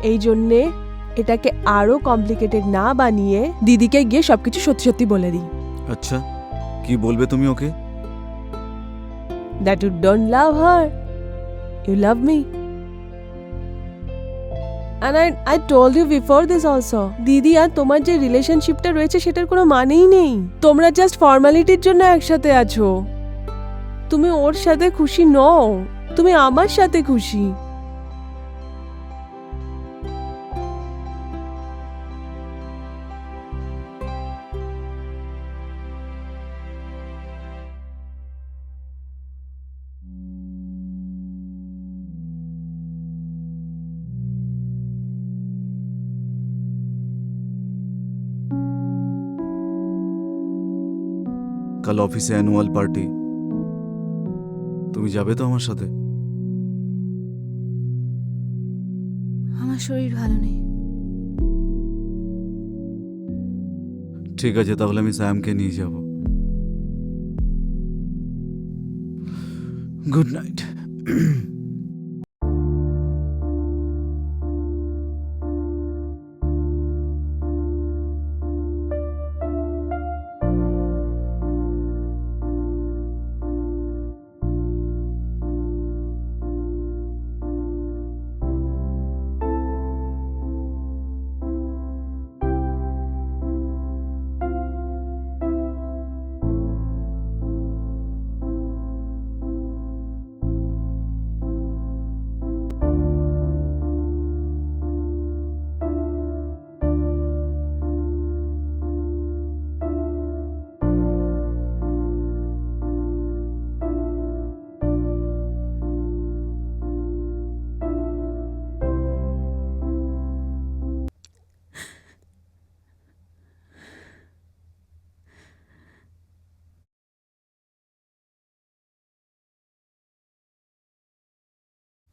এই জন্যে এটাকে আরো কমপ্লিকেটেড না বানিয়ে দিদিকে গিয়ে সবকিছু সত্যি সত্যি বলে দিই। আচ্ছা, কি বলবে তুমি ওকে? That you don't love her, you love me. And I told you before this also, দিদি আর তোমার যে রিলেশনশিপটা রয়েছে সেটার কোনো মানেই নেই। তোমরা জাস্ট ফর্মালিটির জন্য একসাথে আছো। তুমি ওর সাথে খুশি নও, তুমি আমার সাথে খুশি। কাল অফিসে অ্যানুয়াল পার্টি, তুমি যাবে তো আমার সাথে? আমার শরীর ভালো নেই। ঠিক আছে, তাহলে আমি স্যামকে নিয়ে যাব। Good night.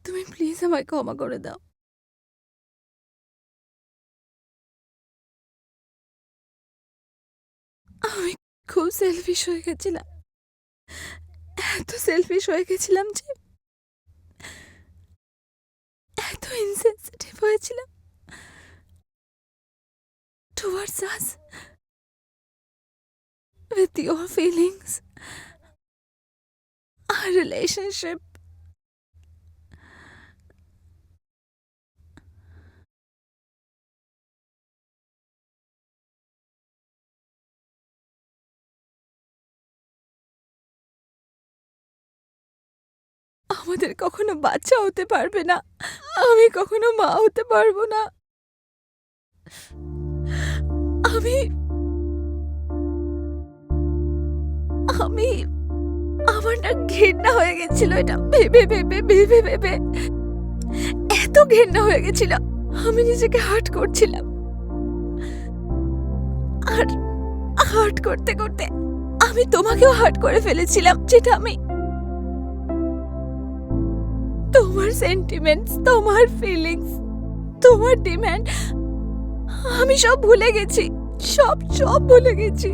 তুমি প্লিজ আমায় ক্ষমা করে দাও। আমি খুব সেলফিশ হয়ে গেছিলাম, এত সেলফিশ হয়ে গেছিলাম যে এত ইনসেনসিটিভ হয়েছিলাম towards us with your feelings, our relationship. আমাদের কখনো বাচ্চা হতে পারবে না, আমি কখনো মা হতে পারবো না। আমি আমি আমার না ঘৃণা হয়ে গেছিল, এটা ভেবে ভেবে ভেবে ভেবে এত ঘৃণা হয়ে গেছিল, আমি নিজেকে হার্ট করছিলাম। আর হার্ট করতে করতে আমি তোমাকেও হার্ট করে ফেলেছিলাম, যেটা আমি তোমার সেন্টিমেন্টস, তোমার ফিলিংস, তোমার ডিমান্ড আমি সব ভুলে গেছি, সব সব ভুলে গেছি।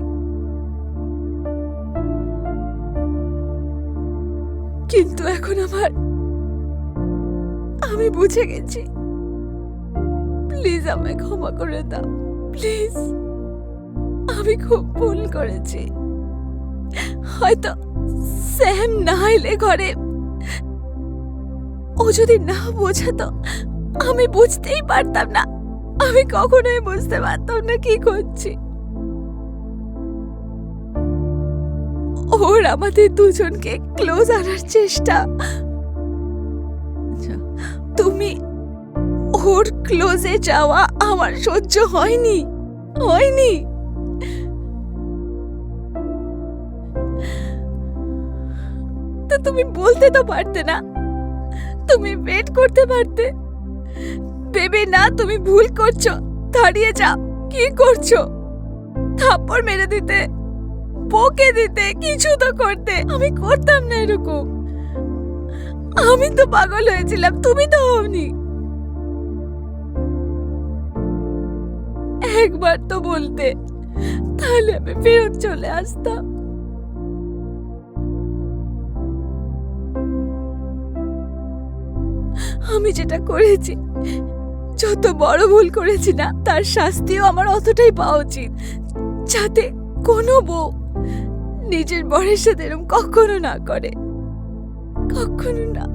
কিন্তু এখন আমি বুঝে গেছি। প্লিজ আমায় ক্ষমা করে দাও, প্লিজ। আমি খুব ভুল করেছি। হয়তো স্যাম না এলে ঘরে, ও যদি না বোঝাতো, আমি বুঝতেই পারতাম না। আমি কখনোই বুঝতে পারতাম না কি করছি। ওর আমাদের দুজনকে ক্লোজ আনার চেষ্টা, তুমি ওর ক্লোজে যাওয়া আমার সহ্য হয়নি। তো তুমি বলতে তো পারতে না, তুমি ওয়েট করতে পারতে। ভেবে না তুমি ভুল করছো, দাঁড়িয়ে যাও। কি করছো? থাপ্পড় মেরে দিতে, বকে দিতে, কিছু তো করতে। আমি করতাম না এরকম। আমি তো পাগল হয়েছিলাম, তুমি তো হওনি। একবার তো বলতে, তাহলে আমি ফেরত চলে আসতাম। আমি যেটা করেছি, যত বড় ভুল করেছি না, তার শাস্তিও আমার অতটাই পাওয়া উচিত, যাতে কোনো বউ নিজের বরের সাথে এরকম কখনো না করে, কখনো না।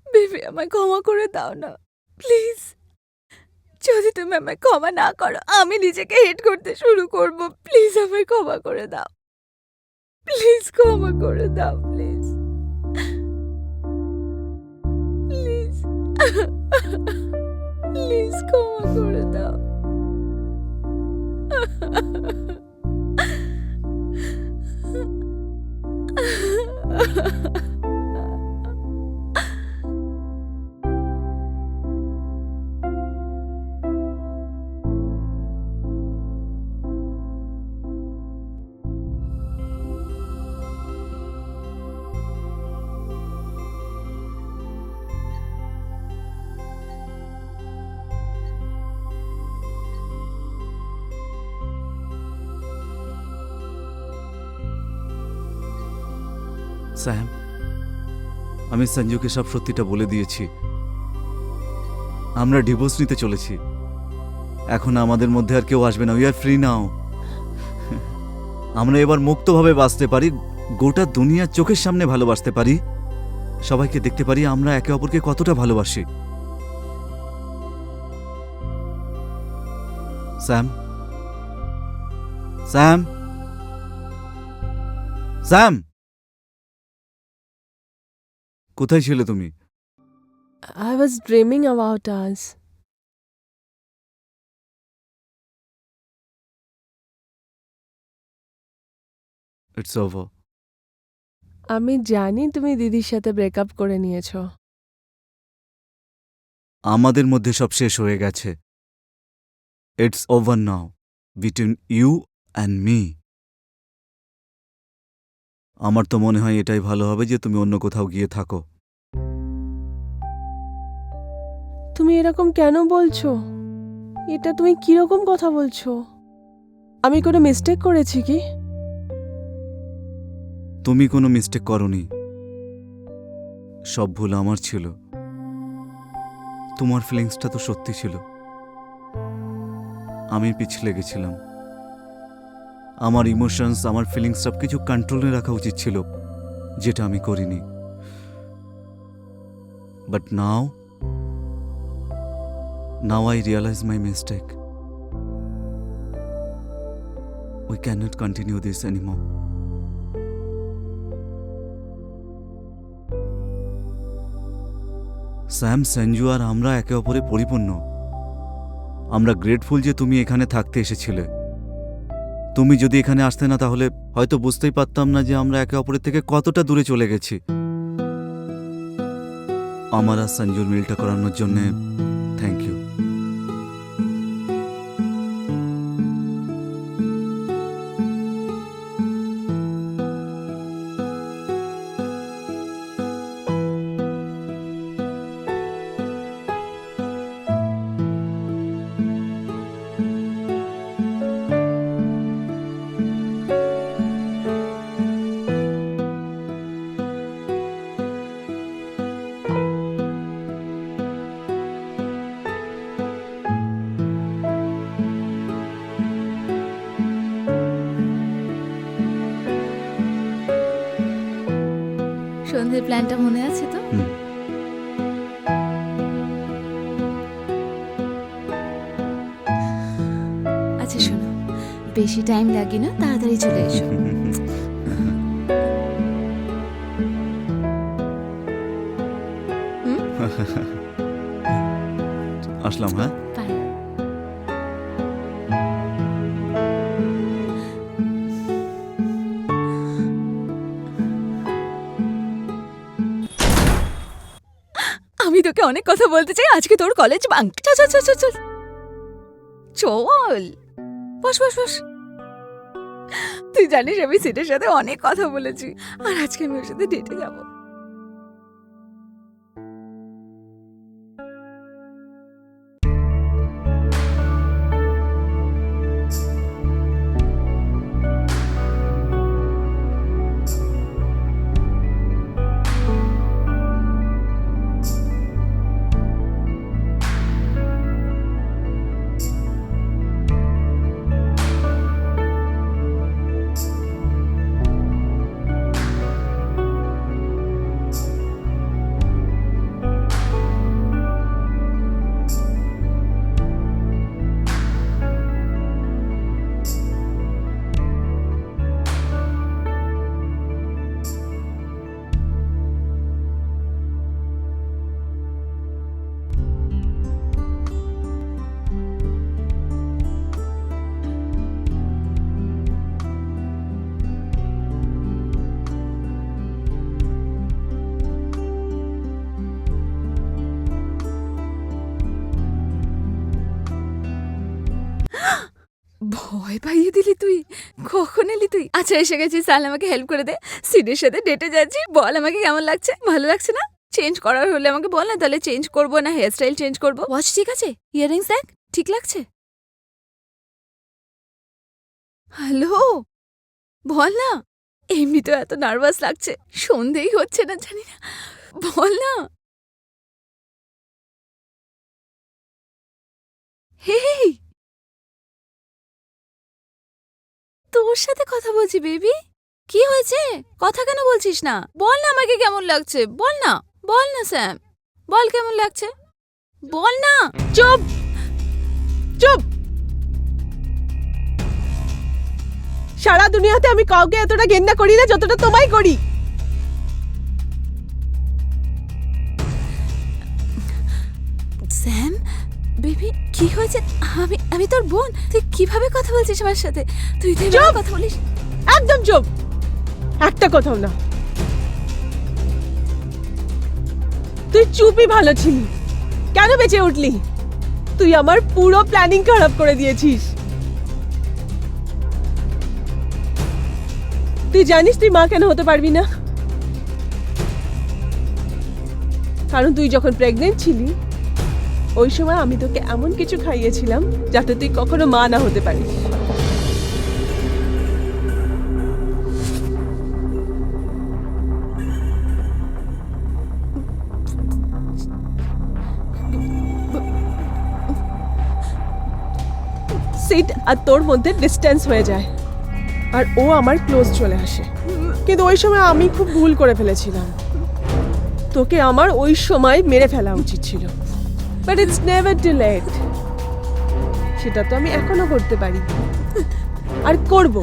বেবি, আমায় ক্ষমা করে দাও না প্লিজ। যদি তুমি আমায় ক্ষমা না করো, আমি নিজেকে হেট করতে শুরু করব। প্লিজ আমায় ক্ষমা করে দাও, প্লিজ ক্ষমা করে দাও, প্লিজ প্লিজ প্লিজ ক্ষমা করে দাও। স্যাম, আমি সঞ্জুকে সব সত্যিটা বলে দিয়েছি। আমরা ডিভোর্স নিতে চলেছি। এখন আমাদের মধ্যে আর কেউ আসবে না। We are free now. আমরা এবার মুক্তভাবে বাঁচতে পারি, গোটা দুনিয়ার চোখের সামনে ভালোবাসতে পারি, সবাইকে দেখতে পারি আমরা একে অপরকে কতটা ভালোবাসি। স্যাম, স্যাম, স্যাম, কোথায় ছিলে তুমি? I was dreaming about us. It's over. আমি জানি তুমি দিদির সাথে ব্রেকআপ করে নিয়েছো। আমাদের মধ্যে সব শেষ হয়ে গেছে। It's over now between you and me. আমার তো মনে হয় এটাই ভালো হবে যে তুমি অন্য কোথাও গিয়ে থাকো। তুমি এরকম কেন বলছো? এটা তুমি কিরকম কথা বলছো? আমি কোনো মিস্টেক করেছি কি? তুমি কোনো মিস্টেক করনি, সব ভুল আমার ছিল। তোমার ফিলিংসটা তো সত্যি ছিল। আমি পিছলে গেছিলাম। আমার ইমোশনস, আমার ফিলিংস সব কিছু কন্ট্রোলে রাখা উচিত ছিল, যেটা আমি করিনি। But now I realize my mistake. We cannot continue this anymore. Sam, Sanju আর আমরা একে অপরে পরিপূর্ণ। আমরা গ্রেটফুল যে তুমি এখানে থাকতে এসেছিলে। তুমি যদি এখানে আসতে না, তাহলে হয়তো বুঝতেই পারতাম না যে আমরা একে অপরের থেকে কতটা দূরে চলে গেছি। আমার আর সঞ্জুর মিলটা করানোর জন্য থ্যাংক ইউ। আমাদের প্ল্যানটা মনে আছে তো? হুম। আচ্ছা শোনো, বেশি টাইম লাগে না, তাড়াতাড়ি চলে এসো। আসলাম, হ্যাঁ? বাই। আমি তোকে অনেক কথা বলতে চাই, আজকে তোর কলেজ বাঙ্ক। চল চল চল চল চল চল, বস বস বস। তুই জানিস আমি সিটের সাথে অনেক কথা বলেছি, আর আজকে আমি ওর সাথে ডেটে যাব। ভয় পাইয়ে দিলি তুই, কখন এলি তুই? আচ্ছা এসে গেছিস, তাহলে আমাকে হেল্প করে দে। সিডের সাথে ডেটে যাচ্ছি, বল আমাকে কেমন লাগছে? ভালো লাগছে না? চেঞ্জ করার হলে আমাকে বল না, তাহলে চেঞ্জ করবো, না হেয়ার স্টাইল চেঞ্জ করবো। ওয়াচ ঠিক আছে, ইয়াররিংস দেখ ঠিক লাগছে। হ্যালো, বল না। এমনি তো এত নার্ভাস লাগছে, সন্ধেই হচ্ছে না, জানি না, বল না। হে তোর সাথে কথা বলছি বেবি, কি হয়েছে? কথা কেন বলছিস না? বল না আমাকে কেমন লাগছে, বল না, বল না স্যাম, বল কেমন লাগছে, বল না। চুপ চুপ। সারা দুনিয়াতে আমি কাউকে এতটা ঘেন্না করি না যতটা তোমায় করি। স্যাম বেবি কি হয়েছে? আমি তোর বোন, তুই কিভাবে কথা বলছিস আমার সাথে? তুই তো এভাবে চুপ! কথা বলিস। একদম চুপ, একটা কথাও না। তুই চুপই ভালো ছিলি, কেন বেঁচে উঠলি? তুই আমার পুরো প্ল্যানিং খারাপ করে দিয়েছিস। তুই জানিস তুই মা কেন হতে পারবি না? কারণ তুই যখন প্রেগনেন্ট ছিলি, ওই সময় আমি তোকে এমন কিছু খাইয়েছিলাম যাতে তুই কখনো মা না হতে পারিস। সিট আর তোর মধ্যে ডিস্টেন্স হয়ে যায়, আর ও আমার ক্লোজ চলে আসে। কিন্তু ওই সময় আমি খুব ভুল করে ফেলেছিলাম, তোকে আমার ওই সময় মেরে ফেলা উচিত ছিল। But it's never too late. সেটা তো আমি এখনো করতে পারি, আর করব।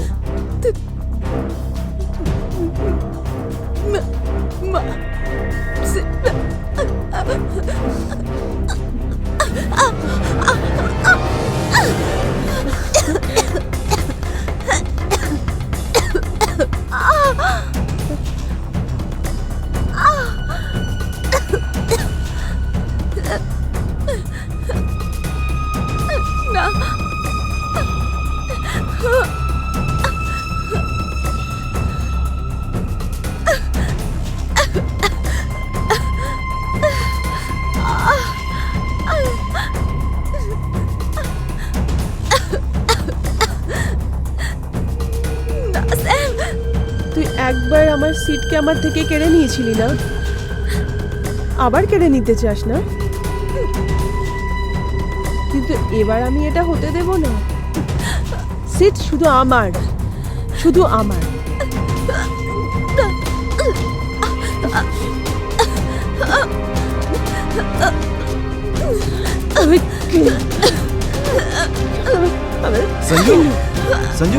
না তুই একবার আমার সিটকে আমার থেকে কেড়ে নিয়েছিলি না, আবার কেড়ে নিতে চাস না? কিন্তু এবার আমি এটা হতে দেব না। সিট শুধু আমার, শুধু আমার। সঞ্জু সঞ্জু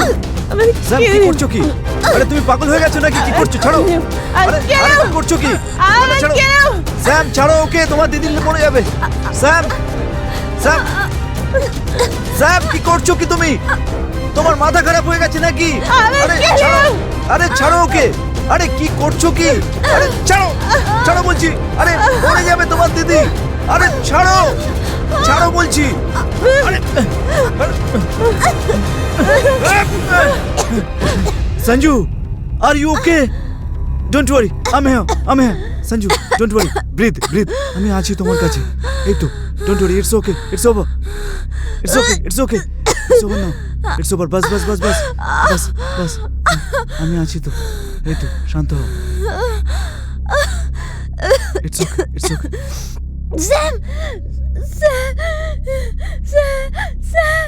স্যাম কি করছো কি? আরে তুমি পাগল হয়ে গেছো নাকি? কি করছো? ছাড়ো। আরে আরে কি করছো কি? আরে ছাড়ো। স্যাম ছাড়ো ওকে, তোমার দিদি পড়ে যাবে। স্যাম স্যাম স্যাম কি করছো কি তুমি? তোমার মাথা খারাপ হয়ে গেছে নাকি? আরে ছাড়ো। আরে ছাড়ো ওকে। আরে কি করছো কি? আরে ছাড়ো ছাড়ো বলছি। আরে পড়ে যাবে তোমার দিদি। আরে ছাড়ো ছাড়ো বলছি। আরে Sanju, are you okay? Don't worry, আমি হ্যাঁ Sanju, don't worry, breathe breathe, আমি আছি তোমার কাছে। এই তো, don't worry, it's okay, it's over, it's okay, it's okay, it's over now, it's over, বাস বাস বাস বাস বাস বাস, আমি আছি তো। এই তো, শান্ত হও। It's okay, it's okay. Sam Sam Sam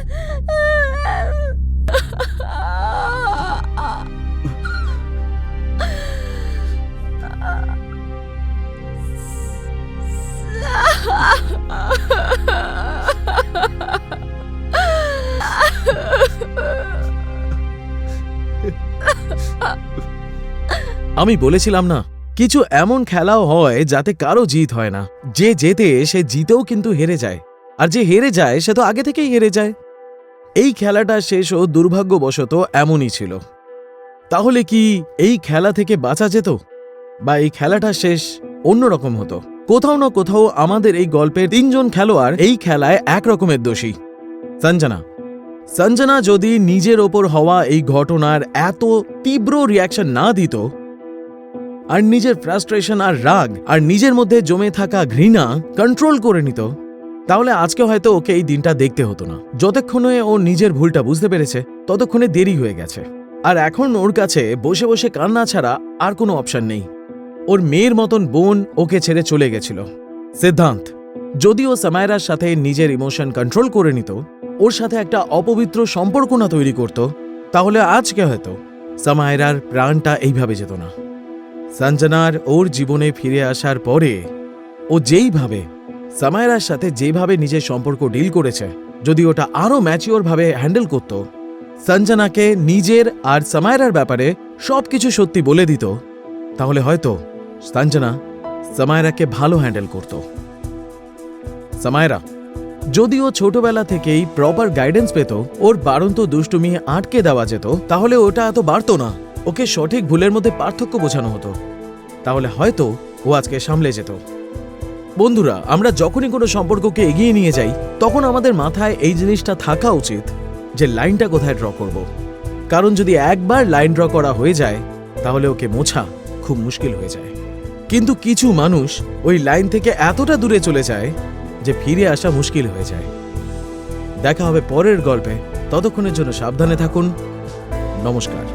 আমি বলেছিলাম না, কিছু এমন খেলাও হয় যাতে কারো জিত হয় না। যে জেতে সে জিতেও কিন্তু হেরে যায়, আর যে হেরে যায় সে তো আগে থেকেই হেরে যায়। এই খেলাটা শেষও দুর্ভাগ্যবশত এমনই ছিল। তাহলে কি এই খেলা থেকে বাঁচা যেত, বা এই খেলাটা শেষ অন্যরকম হতো? কোথাও না কোথাও আমাদের এই গল্পের 3 জন খেলোয়াড় এই খেলায় এক রকমের দোষী। সঞ্জনা যদি নিজের ওপর হওয়া এই ঘটনার এত তীব্র রিয়াকশন না দিত, আর নিজের ফ্রাস্ট্রেশন আর রাগ আর নিজের মধ্যে জমে থাকা ঘৃণা কন্ট্রোল করে নিত, তাহলে আজকে হয়তো ওকে এই দিনটা দেখতে হতো না। যতক্ষণে ও নিজের ভুলটা বুঝতে পেরেছে ততক্ষণে দেরি হয়ে গেছে, আর এখন ওর কাছে বসে বসে কান্না ছাড়া আর কোনো অপশন নেই। ওর মেয়ের মতন বোন ওকে ছেড়ে চলে গেছিল। সিদ্ধান্ত যদি ও সামায়রার সাথে নিজের ইমোশন কন্ট্রোল করে নিত, ওর সাথে একটা অপবিত্র সম্পর্ক না তৈরি করত, তাহলে আজকে হয়তো সামায়রার প্রাণটা এইভাবে যেত না। সঞ্জনার ওর জীবনে ফিরে আসার পরে ও যেইভাবে সামায়রার সাথে যেভাবে নিজের সম্পর্ক ডিল করেছে, যদি ওটা আরো ম্যাচিওর ভাবে হ্যান্ডেল করত, সঞ্জনাকে নিজের আর সামায়রার ব্যাপারে সবকিছু সত্যি বলে দিত, তাহলে হয়তো সঞ্জনা সামায়রাকে ভালো হ্যান্ডেল করত। সামায়রা যদি ও ছোটবেলা থেকেই প্রপার গাইডেন্স পেত, ওর বাড়ন্ত দুষ্টুমি আটকে দেওয়া যেত, তাহলে ওটা এত বাড়তো না। ওকে সঠিক ভুলের মধ্যে পার্থক্য বোঝানো হতো, তাহলে হয়তো ও আজকে সামলে যেত। বন্ধুরা, আমরা যখনই কোনো সম্পর্ককে এগিয়ে নিয়ে যাই, তখন আমাদের মাথায় এই জিনিসটা থাকা উচিত যে লাইনটা কোথায় ড্র করব। কারণ যদি একবার লাইন ড্র করা হয়ে যায়, তাহলে ওকে মোছা খুব মুশকিল হয়ে যায়। কিন্তু কিছু মানুষ ওই লাইন থেকে এতটা দূরে চলে যায় যে ফিরে আসা মুশকিল হয়ে যায়। দেখা হবে পরের গল্পে, ততক্ষণের জন্য সাবধানে থাকুন। নমস্কার।